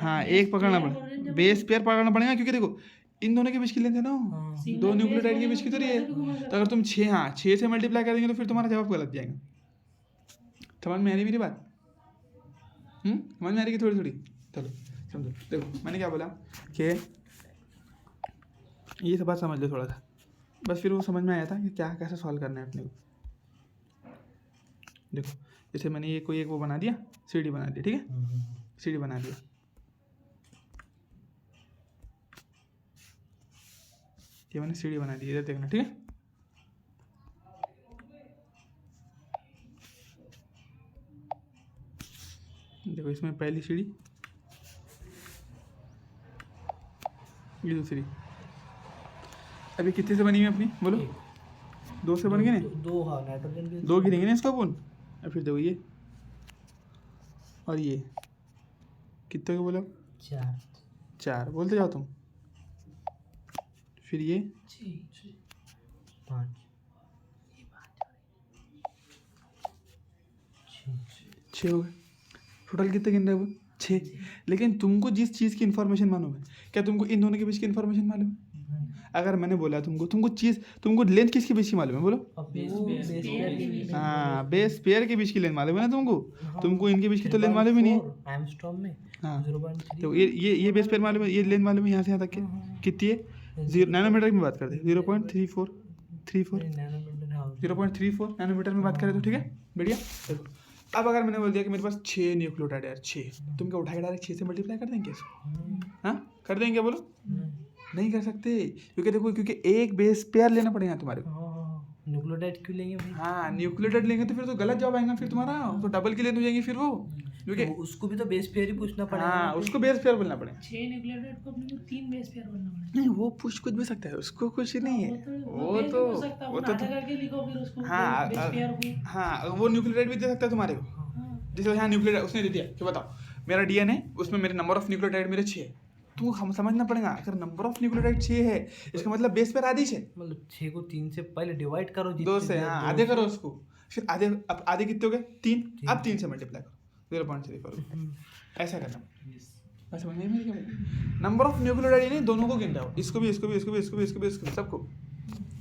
Speaker 1: हाँ एक पकड़ना पड़ेगा, बेस पेयर पकड़ना पड़ेगा क्योंकि देखो इन दोनों के बीच की लेंथ है ना, 2 न्यूक्लियोटाइड के बीच की तो रही है। तो अगर तुम 6 से मल्टीप्लाई कर देंगे तो फिर तुम्हारा जवाब गलत जाएगा। समझ में आ रही मेरी बात? समझ में आ रही कि थोड़ी थोड़ी? चलो समझो। देखो मैंने क्या बोला कि ये सब बात समझ लो थोड़ा सा, बस फिर वो समझ में आया था कि क्या कैसे सॉल्व करना है अपने को। देखो जैसे मैंने ये कोई एक वो बना दिया, सीढ़ी बना दी, ठीक है, सीढ़ी बना दिया। ये मैंने सीढ़ी बना दी, इधर देखना, ठीक है। देखो इसमें पहली सीढ़ी, ये दूसरी। अभी कितने से बनी हुई अपनी बोलो? 2 से बन गई ना?
Speaker 2: 2 हाँ नाइट्रोजन के
Speaker 1: 2 गिनेंगे ना इसको अपन। और फिर देखो ये और ये कितने को बोलो? 4 बोलते जाओ तुम। फिर ये
Speaker 2: 5
Speaker 1: 6 हो गए। टोटल कितने गिन रहे हो? 6। लेकिन तुमको जिस चीज़ की इन्फॉर्मेशन मालूम है, क्या तुमको इन दोनों के बीच की इन्फॉर्मेशन मालूम है? अगर मैंने बोला तुमको लेंथ किसके बीच की मालूम है बोलो? हाँ बेस पेयर के बीच की लेंथ मालूम है ना तुमको इनके बीच की तो लेंथ मालूम ही नहीं है।
Speaker 2: एंगस्ट्रॉम में
Speaker 1: हाँ
Speaker 2: 0.3
Speaker 1: तो ये बेस पेयर मालूम है, ये लेंथ मालूम है यहाँ से यहाँ तक के कितनी है? नैनोमीटर में बात करते हैं 0.34 नैनोमीटर में बात करें तो ठीक है बढ़िया। देखो अब अगर मैंने बोल दिया कि मेरे पास 6 न्यूक्लियोटाइड है, 6, तुम क्या उठा के डायरेक्ट 6 से मल्टीप्लाई कर देंगे इसको? हाँ कर देंगे क्या बोलो? नहीं कर सकते, क्योंकि देखो क्योंकि एक बेस पेयर लेना पड़ेगा तुम्हारे को।
Speaker 2: न्यूक्लियोटाइड क्यों लेंगे भाई?
Speaker 1: हाँ न्यूक्लियोटाइड लेंगे तो फिर तो गलत जवाब आएगा फिर तुम्हारा, तो डबल की लेंथ हो जाएगी फिर वो, क्योंकि
Speaker 2: तो उसको भी तो बेस पेयर ही पूछना पड़ेगा
Speaker 1: हाँ
Speaker 2: ना फिर।
Speaker 1: उसको बेस पेयर बोलना पड़ेगा।
Speaker 3: 6 न्यूक्लियोटाइड को अपने को 3 बेस पेयर बनना पड़ेगा।
Speaker 1: नहीं वो पूछ कुछ भी सकता है, उसको कुछ नहीं है, वो
Speaker 3: बेस
Speaker 1: तो
Speaker 3: भी हो सकता है,
Speaker 1: वो
Speaker 3: वो
Speaker 1: तो
Speaker 3: आधा करके लिखो फिर उसको
Speaker 1: हाँ
Speaker 3: बेस पेयर को।
Speaker 1: हाँ वो न्यूक्लियोटाइड भी दे सकता है तुम्हारे को,
Speaker 3: हाँ,
Speaker 1: जैसे यहाँ न्यूक्लियोटाइड उसने दे दिया कि बताओ मेरा डीएनए उसमें मेरे नंबर ऑफ न्यूक्लियोटाइड मेरे 6 है, तो हम समझना पड़ेगा अगर नंबर ऑफ न्यूक्लियोटाइड 6 है इसका मतलब बेस पेयर आधी 6,
Speaker 2: मतलब 6 को 3 से पहले डिवाइड करो
Speaker 1: 2 से, हाँ आधे करो उसको, फिर आधे अब आधे कितने हो गए 3, अब 3 से मल्टीप्लाई करो 0.3 करो, ऐसा करना। बस समझ में मेरी क्या बात? नंबर ऑफ न्यूक्लियोटाइड नहीं दोनों को गिन रहा हो, इसको भी इसको भी इसको भी इसको भी इसको भी इसको भी सबको,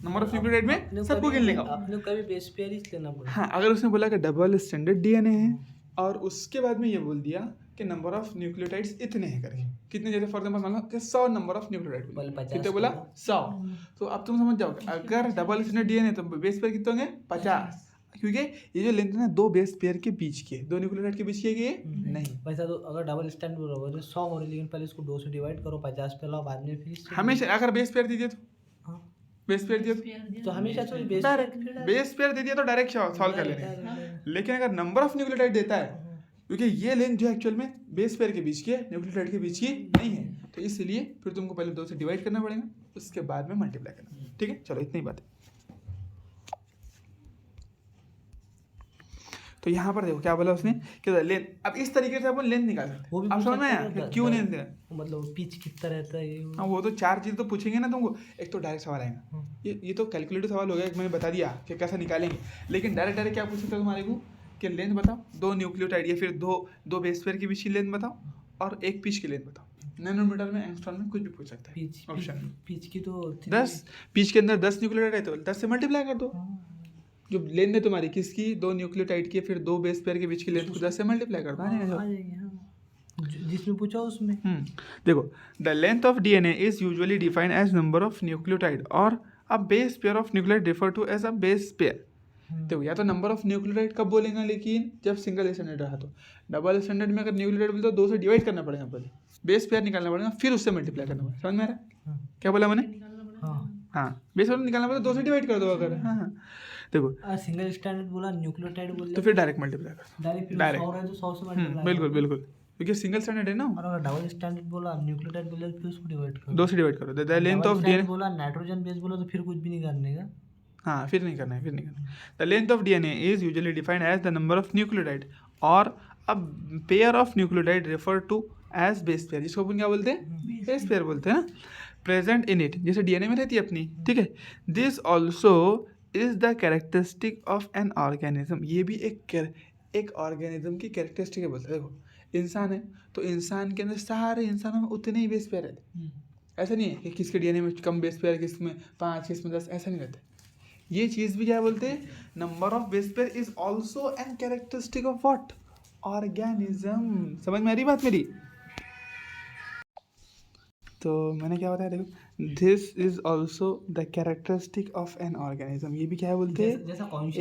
Speaker 1: नंबर ऑफ न्यूक्लियोटाइड में सबको गिन लेगा।
Speaker 2: आपने कभी बेस पेयर ही लेना पड़ेगा।
Speaker 1: हाँ अगर उसने बोला कि डबल स्टैंडर्ड डीएनए है और उसके बाद में ये बोल दिया कि नंबर ऑफ न्यूक्लियोटाइड्स इतने हैं करके, कितने, जैसे फॉर एग्जांपल मान लो कि 100 नंबर ऑफ न्यूक्लियोटाइड
Speaker 2: पहले 50
Speaker 1: कितने बोला 100, तो अब तुम समझ जाओगे अगर डबल स्टैंडर्ड डीएनए तो बेस पेयर कितने होंगे 50, क्योंकि ये जो लेंथ है ना 2 बेस पेयर के बीच के, 2 न्यूक्लियोटाइड के बीच के ये नहीं।
Speaker 2: वैसा तो अगर डबल स्टैंड होगा तो 100 हो रही, लेकिन पहले इसको 2 से डिवाइड करो 50 पे लाओ बाद में फिर
Speaker 1: हमेशा अगर बेस पेयर दे दिया तो
Speaker 2: हाँ।
Speaker 1: बेस पेयर दिया
Speaker 2: तो हमेशा तो बेस
Speaker 1: डायरेक्ट बेस पेयर दे दिया तो डायरेक्ट सॉल्व कर लेंगे, लेकिन अगर नंबर ऑफ न्यूक्लियोटाइड देता है क्योंकि ये लेंथ जो एक्चुअल में बेस पेयर के बीच की है न्यूक्लियोटाइड के बीच की नहीं है, तो इसलिए फिर तुमको पहले 2 से डिवाइड करना पड़ेगा उसके बाद में मल्टीप्लाई करना, ठीक है। चलो इतनी बात है। तो यहाँ पर देखो क्या बोला उसने कि लेंथ, अब इस तरीके से अपन लेंथ निकाल सकते हैं, आप समझ में आया कि क्यों लेंथ है,
Speaker 2: मतलब पिच कितना रहता है ये
Speaker 1: हाँ वो तो 4 चीज़ तो पूछेंगे ना तुमको, एक तो डायरेक्ट सवाल आएगा, ये तो कैलकुलेटिव सवाल हो गया, मैंने बता दिया कि कैसे निकालेंगे, लेकिन डायरेक्ट क्या पूछ सकते हो तुम्हारे को कि लेंथ बताओ 2 न्यूक्लियोटाइड या फिर दो बेस पेयर के बीच की लेंथ बताओ और एक पिच की लेंथ बताओ, नैनोमीटर में एंगस्ट्रॉम में कुछ भी पूछ सकता है ऑप्शन।
Speaker 2: पिच की तो
Speaker 1: 10 पिच के अंदर 10 न्यूक्लियोटाइड है तो 10 से मल्टीप्लाई कर दो, जो लेंथ है तुम्हारी किसकी 2 न्यूक्लियोटाइड की फिर 2 बेस पेयर के बीच की लेंथ को 10 से मल्टीप्लाई कर दो, आ जाएगा
Speaker 2: जिसमें पूछा उसमें।
Speaker 1: देखो the length of DNA is usually defined as number of nucleotide और a base pair of nucleotide refer to as a base pair. देखो या तो नंबर ऑफ न्यूक्लियोटाइड कब बोलेगा, लेकिन जब सिंगल स्टैंडर्ड रहा, तो डबल स्टैंडर्ड में अगर न्यूक्लियोटाइड बोले तो 2 से डिवाइड करना पड़ेगा, पहले बेस पेयर निकालना पड़ेगा फिर उससे मल्टीप्लाई करना पड़ेगा, समझ में आ रहा है क्या बोला मैंने? हाँ बेस पेयर निकालना पड़ेगा 2 से डिवाइड कर दो अगर, हाँ देखो
Speaker 2: सिंगल स्टैंडर्ड बोला न्यूक्लियोटाइड बोल
Speaker 1: तो फिर डायरेक्ट मल्टीप्लाई कर दो,
Speaker 2: डायरेक्ट 100 है तो 100 से मल्टीप्लाई
Speaker 1: बिल्कुल बिल्कुल, क्योंकि सिंगल स्टैंडर्ड है ना,
Speaker 2: और अगर डबल स्टैंडर्ड बोला न्यूक्लियोटाइड बोला तो फिर उसको डिवाइड करो
Speaker 1: 2 से डिवाइड करो, द लेंथ ऑफ डीएनए
Speaker 2: बोला नाइट्रोजन बेस बोला तो फिर कुछ भी नहीं करने का,
Speaker 1: हाँ फिर नहीं करना है। The length of DNA is usually defined as the number of nucleotide और a pair of nucleotide refer to as base pair, जिसको अपन क्या बोलते हैं बेस पेयर बोलते हैं ना, प्रेजेंट इन इट, जैसे डीएनए में रहती है अपनी, ठीक है। This also is the characteristic of an organism, ये भी एक ऑर्गेनिज्म की कैरेक्टरिस्टिक है बोलते हैं। देखो इंसान है तो इंसान के अंदर सारे इंसानों में उतने ही बेस पेयर रहते, ऐसा नहीं है कि किसके डीएनए में कम बेस पेयर, किस में 5 किस में 10, ऐसा नहीं रहता। ये चीज़ भी क्या बोलते हैं, number of base pair is also an characteristic of what, organism. समझ में आ रही बात मेरी? तो मैंने क्या बताया, देखो this is also the characteristic of an organism, ये भी क्या बोलते हैं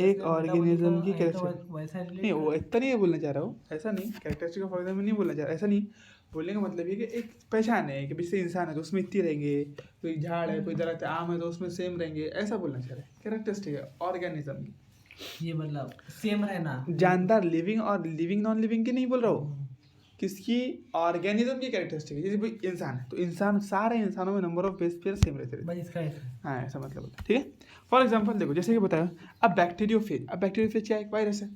Speaker 1: एक ऑर्गेनिज्म की कैरेक्टरिस्टिक। नहीं वो इतना नहीं बोलना चाह रहा हूँ, ऐसा नहीं, कैरेक्टरिस्टिक ऑफ ऑर्गेनिज्म नहीं बोलना चाह रहा, ऐसा नहीं बोलने का मतलब ये कि एक पहचान है कि जैसे इंसान है तो उसमें इतनी रहेंगे, कोई झाड़ है कोई दरख्त आम है तो उसमें सेम रहेंगे, ऐसा बोलना चाह रहा है। कैरेक्टरिस्टिक है ऑर्गेनिज्म की,
Speaker 2: ये मतलब सेम रहना,
Speaker 1: जानदार लिविंग और लिविंग नॉन लिविंग की नहीं बोल रहा हूँ, किसकी, ऑर्गेनिज्म की कैरेक्टरिस्टिक है। जैसे कोई इंसान है तो इंसान, सारे इंसानों में number of base pair same रहते हैं,
Speaker 2: बस इसका
Speaker 1: हाँ ऐसा मतलब होता है, ठीक है। फॉर एग्जांपल देखो जैसे कि बताया अब बैक्टीरियोफेज, अब बैक्टीरियोफेज क्या है, एक वायरस है,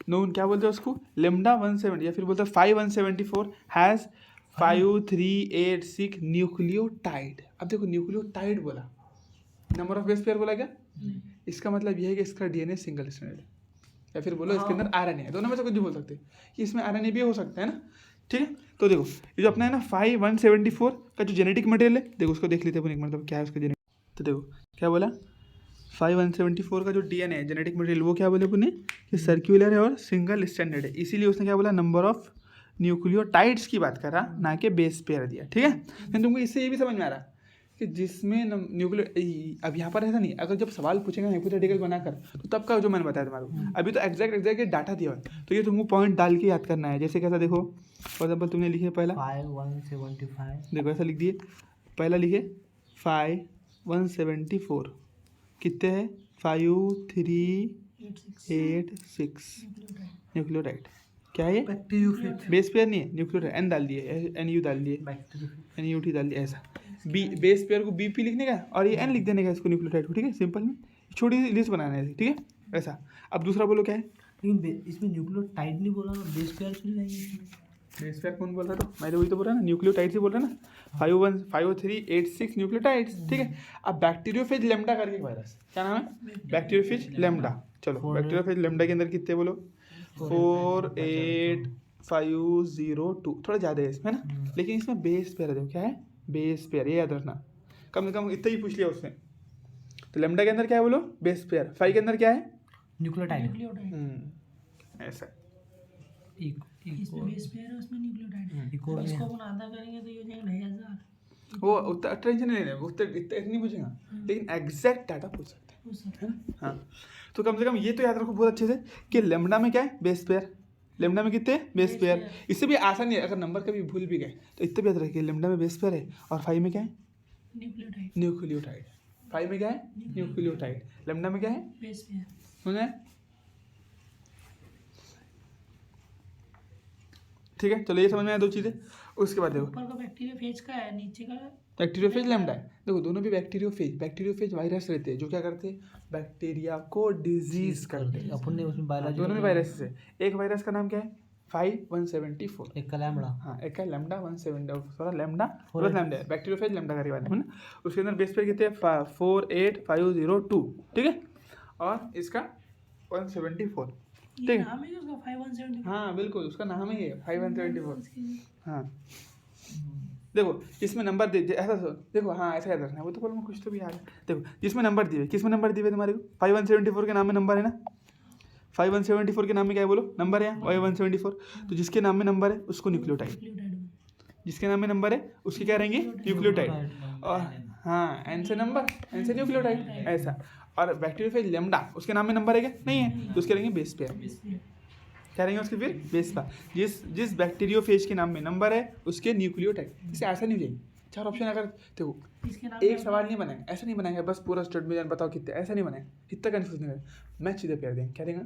Speaker 1: नोन क्या बोलते हैं उसको, लेमडा 170 या फिर बोलते हैं 5174 हैज़ 5386 न्यूक्लियोटाइड। अब देखो न्यूक्लियोटाइड बोला, नंबर ऑफ बेस पेयर बोला क्या, इसका मतलब यह है कि इसका डीएनए सिंगल स्ट्रैंडेड है, या फिर बोलो इसके अंदर आरएनए है, दोनों में से कुछ भी बोल सकते हैं, कि इसमें आरएनए भी हो सकता है ना, ठीक है। तो देखो ये जो अपना है ना 5174 का जो जेनेटिक मटेरियल है, देखो उसको देख लेते हैं अपन एक मतलब क्या है उसका जेनेटिक। तो देखो क्या बोला, 5174 का जो डीएनए है जेनेटिक मटेरियल, वो क्या बोले अपने कि सर्क्यूलर है और सिंगल स्टैंडर्ड है, इसीलिए उसने क्या बोला नंबर ऑफ न्यूक्लियोटाइड्स की बात करा, ना कि बेस पेयर दिया, ठीक है। लेकिन तुमको इससे ये भी समझ में आ रहा कि जिसमें न्यूक्लियो, अब यहाँ पर ऐसा नहीं, अगर जब सवाल पूछेगा हाइपोथेटिकल बनाकर तो तब का जो मैंने बताया तुम्हारे को, अभी तो एग्जैक्ट डाटा दिया है, तो ये तुमको पॉइंट डाल के याद करना है। जैसे कैसा देखो, फॉर एग्जाम्पल तुमने लिखे पहला
Speaker 2: 5175,
Speaker 1: देखो ऐसा लिख दिए, पहला लिखे 5174, कितने है 5386 न्यूक्लियोटाइड। क्या है ये?
Speaker 2: बैक्टीरियोफेज।
Speaker 1: बेस पेयर नहीं है, न्यूक्लियोटाइड। एन डाल दिए, NU डाल दिए, NUT डाल दिए, ऐसा बी बेस पेयर को BP लिखने का और ये N लिख देने का इसको न्यूक्लियोटाइड को, ठीक है। सिंपल में छोटी सी लिस्ट बनाना है, ठीक है ऐसा। अब दूसरा बोलो क्या है?
Speaker 2: लेकिन इसमें न्यूक्लियोटाइड नहीं बोला ना, बेस पेयर चल जाएंगे इसमें।
Speaker 1: बेस पेयर कौन बोल रहा था? मैं तो वही तो बोल रहा ना, न्यूक्लियोटाइड से बोल रहा ना। 5386 न्यूक्लियोटाइड्स, ठीक है। अब बैक्टीरियोफेज लेम्डा करके एक वायरस, क्या नाम है? Bacteriophage lambda. चलो बैक्टीरियोफेज लेम्डा के अंदर कितने बोलो? 48502, थोड़ा ज़्यादा है इसमें ना, लेकिन इसमें बेस पेयर है। देखो क्या है? बेस पेयर, ये याद रखना। कम से कम इतना ही पूछ लिया उसने। तो लेम्डा के अंदर क्या है बोलो? Base pair. 5 के अंदर क्या है?
Speaker 2: न्यूक्लियोटाइड।
Speaker 1: ऐसा।
Speaker 3: इसमें बेस पेयर है, उसमें न्यूक्लियोटाइड है। इसको अपन आधा करेंगे तो ये हो जाएगा 2500।
Speaker 1: वो उतना टेंशन नहीं लेना, उतना इतनी पूछेगा, लेकिन एग्जैक्ट डाटा पूछ सकते हैं, है ना? हाँ, तो कम से कम ये तो याद रखो बहुत अच्छे से कि लेम्डा में क्या है? Base pair. लेम्डा में कितने? Base pair. इससे भी आसान है, अगर नंबर कभी भूल भी गए तो इतना भी याद रखिए, लेम्डा में बेस पेयर है और 5 में क्या है? न्यूक्लियोटाइड। 5 में क्या है? न्यूक्लियोटाइड। लेम्डा में क्या है?
Speaker 3: Base pair.
Speaker 1: सुना है? ठीक है, चलो ये समझ में आया दो चीज़ें। उसके बाद देखो,
Speaker 3: ऊपर का बैक्टीरियोफेज का है, नीचे का
Speaker 1: बैक्टीरियोफेज लेम्डा है। देखो दोनों भी बैक्टीरियोफेज वायरस रहते हैं जो क्या करते हैं? बैक्टीरिया को डिजीज करते हैं।
Speaker 2: अपन ने उसमें बायोलॉजी
Speaker 1: दोनों भी वायरस है। एक वायरस का नाम क्या है? 5174।
Speaker 2: एक का लैम्बडा।
Speaker 1: हाँ, एक का lambda 170, sorry lambda plus lambda, bacteriophage lambda का रिवाज है ना। उसके अंदर बेस पेयर कितने हैं? 48502, ठीक है। और इसका 174, ठीक है।
Speaker 3: नाम है उसका 5174।
Speaker 1: हाँ बिल्कुल, उसका नाम ही है 5174। हाँ देखो इसमें नंबर दे ऐसा देखो, हाँ ऐसा याद रखना। वो तो बोलो मैं कुछ तो भी याद है। देखो जिसमें नंबर दिए, किसमें नंबर दिए तुम्हारे को? 5174 के नाम में नंबर है ना। 5174 के नाम में क्या है बोलो? नंबर है 5174। तो जिसके नाम में नंबर है उसको न्यूक्लियोटाइड, जिसके नाम में नंबर है उसके क्या रहेंगे? न्यूक्लियोटाइड। और हाँ, एन से नंबर, एन से न्यूक्लियोटाइड, ऐसा। और बैक्टीरियोफेज लेम्डा, उसके नाम में नंबर है क्या? नहीं है, तो उसके रहेंगे बेस पेयर। क्या रहेंगे उसके फिर? Base pair. जिस बैक्टीरियोफेज के नाम में नंबर है उसके न्यूक्लियोटाइड। इसे ऐसा नहीं हो जाएगी। 4 ऑप्शन अगर देखो, एक सवाल नहीं बनाएंगे, ऐसा नहीं बनाएंगे बस पूरा स्टेटमेंट बताओ कितने, ऐसा नहीं बनाएंगे, इतना कंफ्यूज नहीं करें। मैच सीधे पेयर देंगे, क्या देंगे?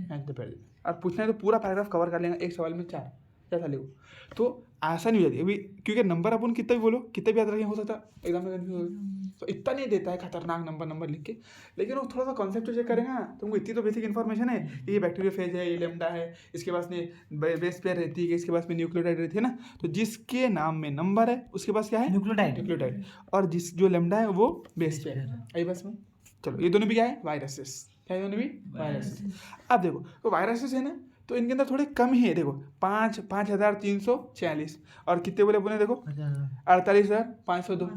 Speaker 1: मैच द पेयर देंगे। और पूछना है तो पूरा पैराग्राफ कवर कर लेंगे, एक सवाल में 4 ऐसा लिखो, तो आसान नहीं हो जाती अभी। क्योंकि नंबर अपन कितना भी बोलो, कितना भी याद रखें, हो सकता है एग्जाम में कन्फ्यूज हो। तो इतना नहीं देता है खतरनाक नंबर लिख के, लेकिन वो थोड़ा सा कॉन्सेप्ट चेक करेगा तो उनको इतनी तो बेसिक इन्फॉर्मेशन है कि ये बैक्टीरियोफेज है, ये लेम्डा है, इसके पास में बेस पेयर रहती है, इसके पास में न्यूक्लियोटाइड रहती है ना। तो जिसके नाम में नंबर है उसके पास क्या है? न्यूक्लियोटाइड। और जो लेम्डा है वो बेस पेयर है। आई बस में। चलो ये दोनों भी क्या है? वायरसेस। क्या है? दोनों भी वायरसेस। अब देखो तो वायरसेस है ना, तो इनके अंदर थोड़े कम ही है। देखो 5346 और कितने बोले अपने? देखो 48,502।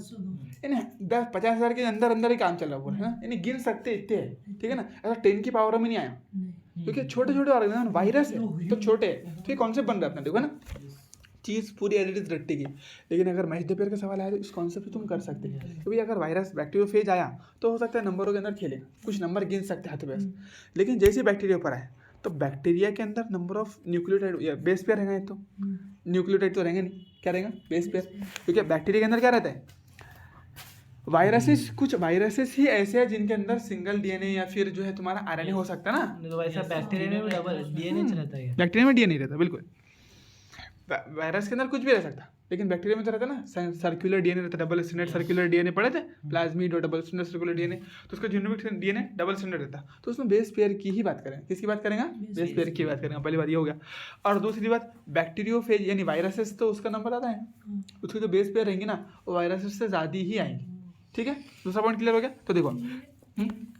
Speaker 1: यानी 50,000 के अंदर ही काम चल रहा है पूरा, है ना। यानी गिन सकते इतने है, ठीक है ना। ऐसा 10 की पावर में नहीं आया, क्योंकि छोटे छोटे ऑर्गेनिज्म वायरस है तो छोटे है, तो ये कॉन्सेप्ट बन रहा है अपना। देखो ना, चीज़ पूरी एज इट इज रट्टी की। लेकिन अगर मैच द पेयर का सवाल आया तो इस कॉन्सेप्ट से तुम कर सकते हैं, क्योंकि अगर वायरस बैक्टीरियोफेज आया तो हो सकता है नंबरों के अंदर खेलेगा, कुछ नंबर गिन सकते हैं हाथ पे। लेकिन जैसे बैक्टीरिया पर आए तो बैक्टीरिया के अंदर नंबर ऑफ न्यूक्लियोटाइड या बेस पेयर रहेंगे, तो न्यूक्लियोटाइड तो रहेंगे नहीं, क्या रहेगा? Base pair. क्योंकि बैक्टीरिया के अंदर क्या रहता है? वायरसेस, कुछ वायरसेस ही ऐसे हैं जिनके अंदर सिंगल डीएनए या फिर जो है तुम्हारा आरएनए हो सकता है ना।
Speaker 2: तो वैसा बैक्टीरिया में भी डबल डीएनए रहता है।
Speaker 1: बैक्टीरिया में डीएनए रहता है, बिल्कुल। वायरस के अंदर कुछ भी रह सकता, लेकिन बैक्टीरिया में तो रहता है ना सर्कुलर डीएनए रहता है, डबल स्टैंडर्ड सर्कुलर डीएनए पढ़े थे, प्लाज्मिड और डबल स्टैंडर्ड सर्कुलर डीएनए। तो उसका जेनोमिक डीएनए डबल स्टैंडर्ड रहता है। तो उसमें बेस पेयर की ही बात करें। किसकी बात करेंगे? बेस पेयर की बात करेंगे। पहली बात ये हो गया। और दूसरी बात, बैक्टीरियोफेज यानी वायरसेस, तो उसका नंबर आता है, उसके जो बेस पेयर रहेंगे ना वो वायरसेस से ज़्यादा ही आएंगे, ठीक है। दूसरा पॉइंट क्लियर हो गया। तो देखो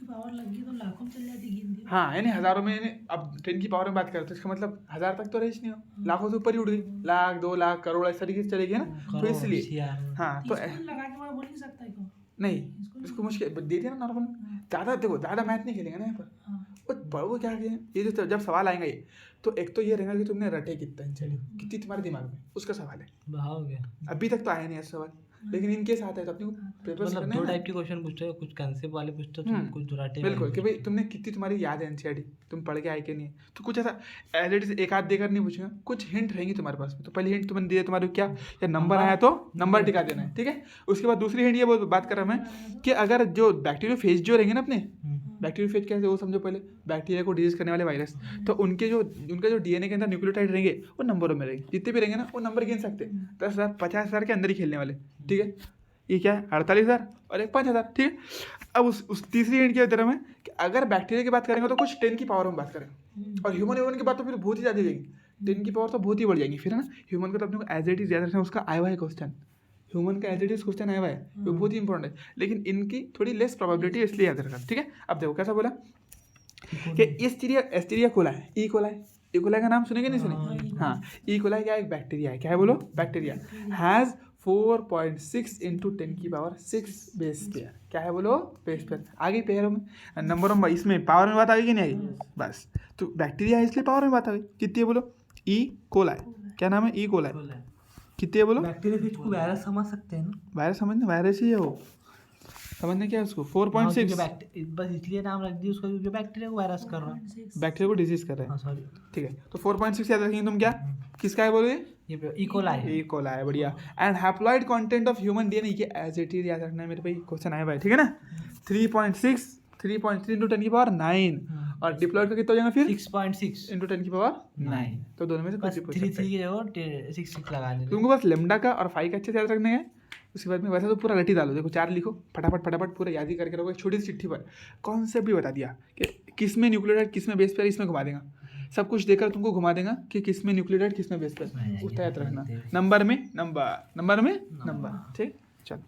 Speaker 3: पावर लगी तो लाखों में चल जाती गिनती।
Speaker 1: हाँ, यानी हज़ारों में, यानी अब 10 की पावर में बात करें तो इसका मतलब 1000 तक तो रेंज नहीं हो, लाखों से ऊपर ही उड़ गई, लाख 2 लाख करोड़ इस तरीके से चलेगी ना। तो इसलिए हाँ, तो
Speaker 3: लगा के मैं बोल नहीं सकता है
Speaker 1: नहीं, इसको मुश्किल दे दिया ना नॉर्मल। ज़्यादा देखो, ज़्यादा मैथ नहीं खेलेंगे ना यहाँ पर। वो क्या किया, ये जो जब सवाल आएंगे ये, तो एक तो ये रहेगा कि तुमने रटे कितना, चलिए कितनी तुम्हारे दिमाग में, उसका सवाल है।
Speaker 2: हो गया
Speaker 1: अभी तक तो आया नहीं ऐसा सवाल। लेकिन इनके साथ है तो अपने को पेपर
Speaker 2: मतलब
Speaker 1: करना
Speaker 2: दो
Speaker 1: है ना।
Speaker 2: टाइप के क्वेश्चन पूछते हैं, कुछ कंसेप्ट वाले पूछते हैं, कुछ दुराटे
Speaker 1: बिल्कुल
Speaker 2: वाले
Speaker 1: कि भाई तुमने कितनी तुम्हारी याद है एनसीईआरटी, तुम पढ़ के आए कि नहीं, तो कुछ ऐसा एज इट इज एक आध देकर नहीं पूछेगा, कुछ हिंट रहेंगी तुम्हारे पास में। तो पहली हिंट तुमने दिया तुम्हारे क्या, या नंबर आया तो नंबर टिका देना है, ठीक है। उसके बाद दूसरी हिंट ये बात कर रहा मैं कि अगर जो बैक्टीरियोफेज जो रहेंगे ना अपने, बैक्टीरियोफेज क्या है वो समझो पहले, बैक्टीरिया को डिजीज करने वाले वायरस, तो उनके जो उनका जो डीएनए के अंदर न्यूक्लियोटाइड रहेंगे वो नंबरों में रहेंगे, जितने भी रहेंगे ना वो नंबर गिन सकते हैं, 10,000 50,000 के अंदर ही खेलने वाले, ठीक है। ये क्या है 48,000 और एक 5,000, ठीक है। अब उस तीसरी हिंट क्या तरह में कि अगर बैक्टीरिया की बात करेंगे तो कुछ 10 की पावर में बात करें, और ह्यूमन की बात तो फिर बहुत ही ज़्यादा जाएगी, 10 की पावर तो बहुत ही बढ़ जाएंगी फिर, है ना। ह्यूमन का तो अपने को एज इट इज याद रखना, उसका आया हुआ है क्वेश्चन, ह्यूमन का एज इट इज क्वेश्चन आया हुआ है, वो बहुत ही इंपॉर्टेंट है, लेकिन इनकी थोड़ी लेस प्रोबेबिलिटी है, इसलिए याद रखना, ठीक है। अब देखो कैसा बोला कि एस्टीरिया कोला है, ई कोला का नाम सुनेंगे नहीं सुने, हाँ। ई कोला क्या एक बैक्टीरिया है, क्या है बोलो, बैक्टीरिया हैज़ 4.6 इंटू 10 की पावर 6 बेस पेयर, क्या है बोलो, बेस पेयर। आगे पेयरों में नंबरों में, इसमें पावर में बात आ गई कि नहीं आई, बस। तो बैक्टीरिया है इसलिए पावर में बात आ गई, कितनी है बोलो, ई कोला है, क्या नाम है, ई कोला है, कितनी है बोलो।
Speaker 2: बैक्टीरिया को वायरस समझ सकते हैं ना,
Speaker 1: वायरस समझने, वायरस ही है वो, समझने क्या है उसको, 4.6
Speaker 2: बस इसलिए नाम रख दिया उसका क्योंकि बैक्टीरिया को वायरस कर रहा है,
Speaker 1: बैक्टीरिया को डिजीज कर रहे हैं,
Speaker 2: सॉरी,
Speaker 1: ठीक है। तो 4.6 याद रखेंगे तुम, क्या किसका है बोलोगे,
Speaker 2: ये इकोलाई है,
Speaker 1: ई कोला है, बढ़िया। And haploid content of human DNA, ये एज इट इज याद रखना है मेरे भाई, क्वेश्चन आया भाई, ठीक है ना। 3.3 इंटू 10 की पावर 9, और डिप्लॉइड का कितना हो जाएगा फिर
Speaker 2: 6.6
Speaker 1: इंटू 10 की पावर 9, तो दोनों में से कुछ भी पूछ
Speaker 2: 3
Speaker 1: सकते हैं।
Speaker 2: की जगह 6 लगा देते।
Speaker 1: तुमको बस लेमडा का और 5 का अच्छे से याद रखना है। उसके बाद में वैसे तो पूरा रटी डालो, देखो 4 लिखो फटाफट पूरा याद ही करके रखो, एक छोटी सी चिट्ठी पर कॉन्सेप्ट भी बता दिया कि किस में न्यूक्लियोटाइड, किस में बेस पेयर, इसमें घुमा देगा, सब कुछ देकर तुमको घुमा देगा कि किस में न्यूक्लियोटाइड, किस में बेस पेयर, उसका याद रखना। नंबर में नंबर, ठीक। चलो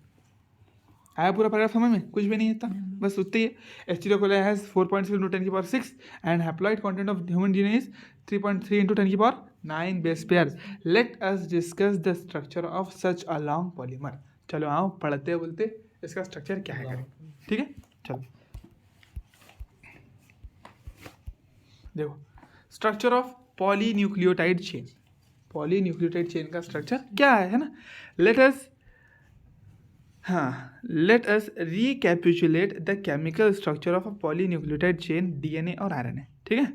Speaker 1: आया पूरा पैराग्राफ समझ में, कुछ भी नहीं है था, बस उतनी ही है। एस्टीरिया कोला हैज 4.6 इंटू 10 की power 6 and haploid content of human DNA is 3.3 into 10 की power 9 base pairs. Let us discuss the structure of such a long polymer. चलो आओ पढ़ते बोलते इसका स्ट्रक्चर क्या है करें, ठीक है। चलो देखो structure of polynucleotide chain, polynucleotide chain का स्ट्रक्चर क्या है ना। Let us recapitulate the chemical structure of a polynucleotide chain, DNA और आरएनए, ठीक है।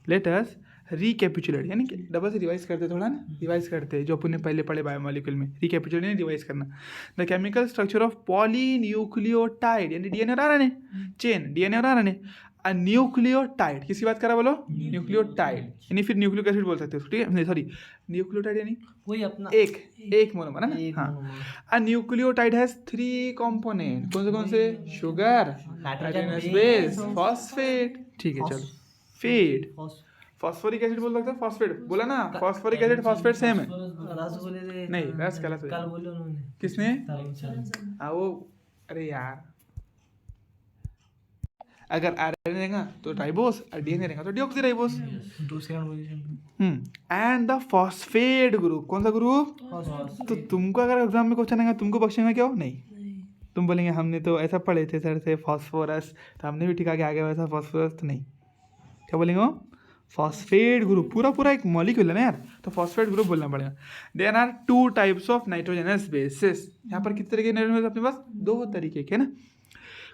Speaker 1: लेट अस रिकैपिचुलेट यानी कि डबल से रिवाइज करते, थोड़ा ना रिवाइज करते जो अपन ने पहले पढ़े बायोमोलिक्यूल में, रिकैपिचुलेट यानी रिवाइज करना। The chemical structure of polynucleotide यानी डीएनए और आरएनए चेन, डीएनए और आरएनए। अ न्यूक्लियोटाइड किसकी बात करा बोलो, न्यूक्लियोटाइड यानी फिर न्यूक्लियोक एसिड बोल सकते हो, ठीक है। नहीं सॉरी, न्यूक्लियोटाइड यानी
Speaker 2: वही अपना
Speaker 1: एक मोनोमर है ना, हाँ। अ न्यूक्लियोटाइड हैज 3 कंपोनेंट, कौन से, शुगर, नाइट्रोजनस बेस, फॉस्फेट, ठीक है। चलो फेड, फॉस्फोरिक एसिड बोल सकते हो, फॉस्फेट बोला ना, फॉस्फोरिक एसिड फॉस्फेट सेम है,
Speaker 2: रस बोले थे
Speaker 1: नहीं रस गलत
Speaker 2: कल
Speaker 1: है,
Speaker 2: बोले उन्होंने,
Speaker 1: किसने, हाँ वो, अरे यार अगर आरएनए रहेगा तो राइबोस और डीएनए रहेगा तो डीऑक्सीराइबोस,
Speaker 2: दूसरे position.
Speaker 1: And the phosphate group, कौन सा ग्रुप, तो तुमको अगर एग्जाम में क्वेश्चन आएगा तुमको बख्शेंगे क्या हो, नहीं तुम बोलेंगे हमने तो ऐसा पढ़े थे सर से फॉस्फोरस, तो हमने भी टिका के आगे वैसा फॉस्फोरस तो नहीं, क्या बोलेंगे वो, फॉस्फेट ग्रुप, पूरा एक मॉलिक्यूल है ना यार, तो फॉस्फेट ग्रुप बोलना पड़ेगा। There are 2 types of nitrogenous bases, यहाँ पर कितने तरह के नाइट्रोजन अपने पास, 2 तरीके के ना,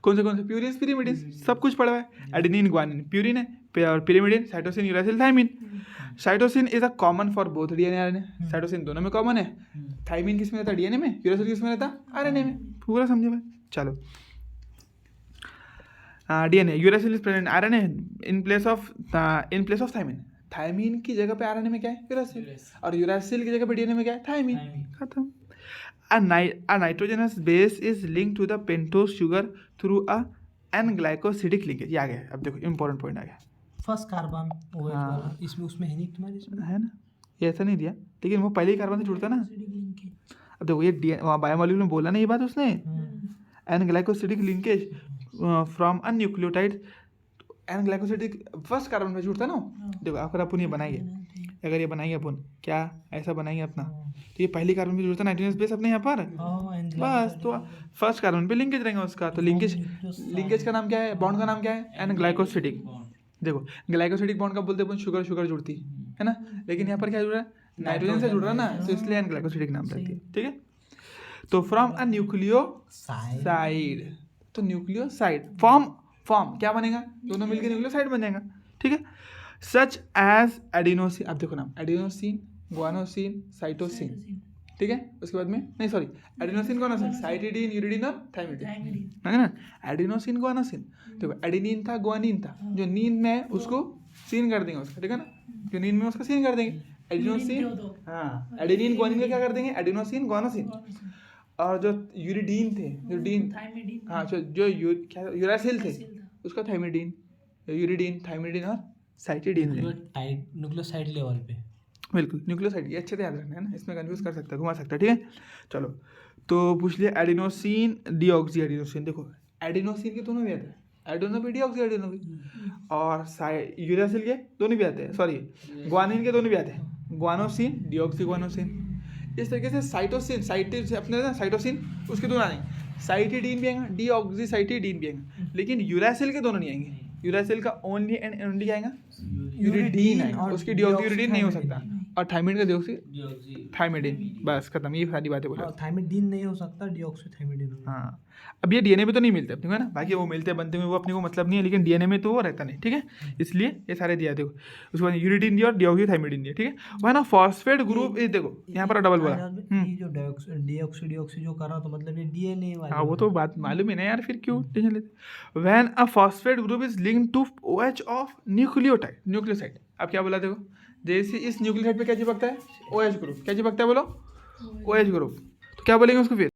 Speaker 1: कौन से प्यूरिन पिरीमिडिन, सब कुछ पढ़ा है। एडेनिन ग्वानिन प्यूरिन है, और pyrimidine cytosine uracil thymine. Cytosine is a common for both DNA RNA, cytosine दोनों में कॉमन है। थाइमिन किस में रहता है, डीएनए में, यूरासिल किस में रहता है, आरएनए में, पूरा समझे भाई। चलो DNA, uracil is present RNA in place of thymine, thymine की जगह पे आरएनए में क्या है, यूरासिल, और यूरासिल की जगह पे डीएनए में क्या है, थाइमिन, खत्म। A nitrogenous base is linked to the pentose sugar through a N-glycosidic linkage। ये आ गया, अब देखो इंपॉर्टेंट पॉइंट आ गया,
Speaker 2: फर्स्ट कार्बन OH इसमें, उसमें है नहीं तुम्हारे इसमें,
Speaker 1: है ना, ये ऐसा नहीं दिया लेकिन वो पहले ही कार्बन से जुड़ता ना। अब देखो ये वहाँ बायोमोलिक्यूल में बोला ना ये बात उसने, N-glycosidic linkage from a nucleotide, N-glycosidic first carbon में जुड़ता ना। देखो अगर अपन ये बनाएंगे, अगर ये बनाएंगे अपन क्या ऐसा बनाएंगे अपना, तो ये पहली कार्बन पे जुड़ता है नाइट्रोजनस बेस अपने यहाँ पर, बस तो फर्स्ट कार्बन पे लिंकेज रहेगा उसका, तो लिंकेज का नाम क्या है, बॉन्ड का नाम क्या है, एन ग्लाइकोसिडिक। देखो ग्लाइकोसिडिक बॉन्ड का बोलते हैं अपन, शुगर जुड़ती है ना, लेकिन यहाँ पर क्या जुड़ रहा है, नाइट्रोजन से जुड़ रहा है ना, तो इसलिए एन ग्लाइकोसिडिक नाम रहती है, ठीक है। तो फ्रॉम अ न्यूक्लियोसाइड, तो न्यूक्लियोसाइड फॉर्म क्या बनेगा, दोनों मिलकर न्यूक्लियोसाइड बन जाएगा, ठीक है। सच एज एडिनोसिन, अब देखो नाम एडिनोसिन, ग्वानोसिन, साइटोसिन, ठीक है। उसके बाद में नहीं sorry, adenosine guanosine, cytidine, uridine और थाइमिडीन, है ना। एडिनोसिन ग्वानोसिन, देखो एडिनिन था ग्वानिन था, जो नींद में है उसको सीन कर देंगे उसका, ठीक है ना, जो नींद में उसका सीन कर देंगे एडिनोसिन, हाँ एडिनिन ग्वानिन का क्या कर देंगे एडिनोसिन ग्वानोसिन। और जो यूरिडीन थे, यूरिडीन, हाँ जो यूरासिल थे उसका थाइमिडीन, यूरिडीन, थाइमिडीन और साइटिडीन थे,
Speaker 2: न्यूक्लियोसाइड लेवल पे,
Speaker 1: बिल्कुल न्यूक्लियोसाइड, ये अच्छे से याद रखना है ना, इसमें कंफ्यूज कर सकता है, घुमा सकता है, ठीक है। चलो तो पूछ लिया एडिनोसिन डीऑक्सी एडिनोसिन, देखो एडिनोसिन के दोनों भी आते हैं, एडिनो भी डीऑक्सी एडिनो भी, और यूरासिल के दोनों भी आते हैं, सॉरी ग्वानिन के दोनों भी आते हैं, ग्वानोसिन डीऑक्सी ग्वानोसिन। इस तरीके से साइटोसिन, अपने ना साइटोसिन उसके दोनों आएंगे, साइटिडीन भी आएगा, डीऑक्सी साइटिडीन भी आएगा, लेकिन यूरासिल के दोनों नहीं आएंगे, यूरासिल का ओनली एंड ओनली आएगा यूरिडीन आएगा, उसकी डीऑक्सी यूरिडीन नहीं हो सकता, और थाइमिड का डीऑक्सी थाइमिडीन, बस खत्म, ये सारी बातें बोले।
Speaker 2: थाइमिडीन नहीं हो सकता, डीऑक्सीथाइमिडीन होगा।
Speaker 1: हाँ अब ये डीएनए में तो नहीं मिलते अपने को, है ना, बाकी वो मिलते हैं बनते में, वो अपने को मतलब नहीं है, लेकिन डीएनए में तो वो रहता नहीं, ठीक है, इसलिए ये सारे दिया देखो। उसके बाद यूरिडीन दिया और डीऑक्सीथाइमिडीन दिया, ठीक है। वह ना फॉस्फेट ग्रुप, ये देखो यहाँ पर डबल बोला,
Speaker 2: ये जो डीऑक्सी जो कर रहा तो मतलब ये डीएनए वाला,
Speaker 1: हाँ वो तो बात मालूम ही नहीं यार, फिर क्यों टेंशन लेते। When a phosphate group is linked to OH of nucleoside, अब क्या बोला देखो, जैसे इस न्यूक्लियोसाइड पे क्या चिपकता है OH ग्रुप, क्या चिपकता है बोलो OH ग्रुप, तो क्या बोलेंगे उसको फिर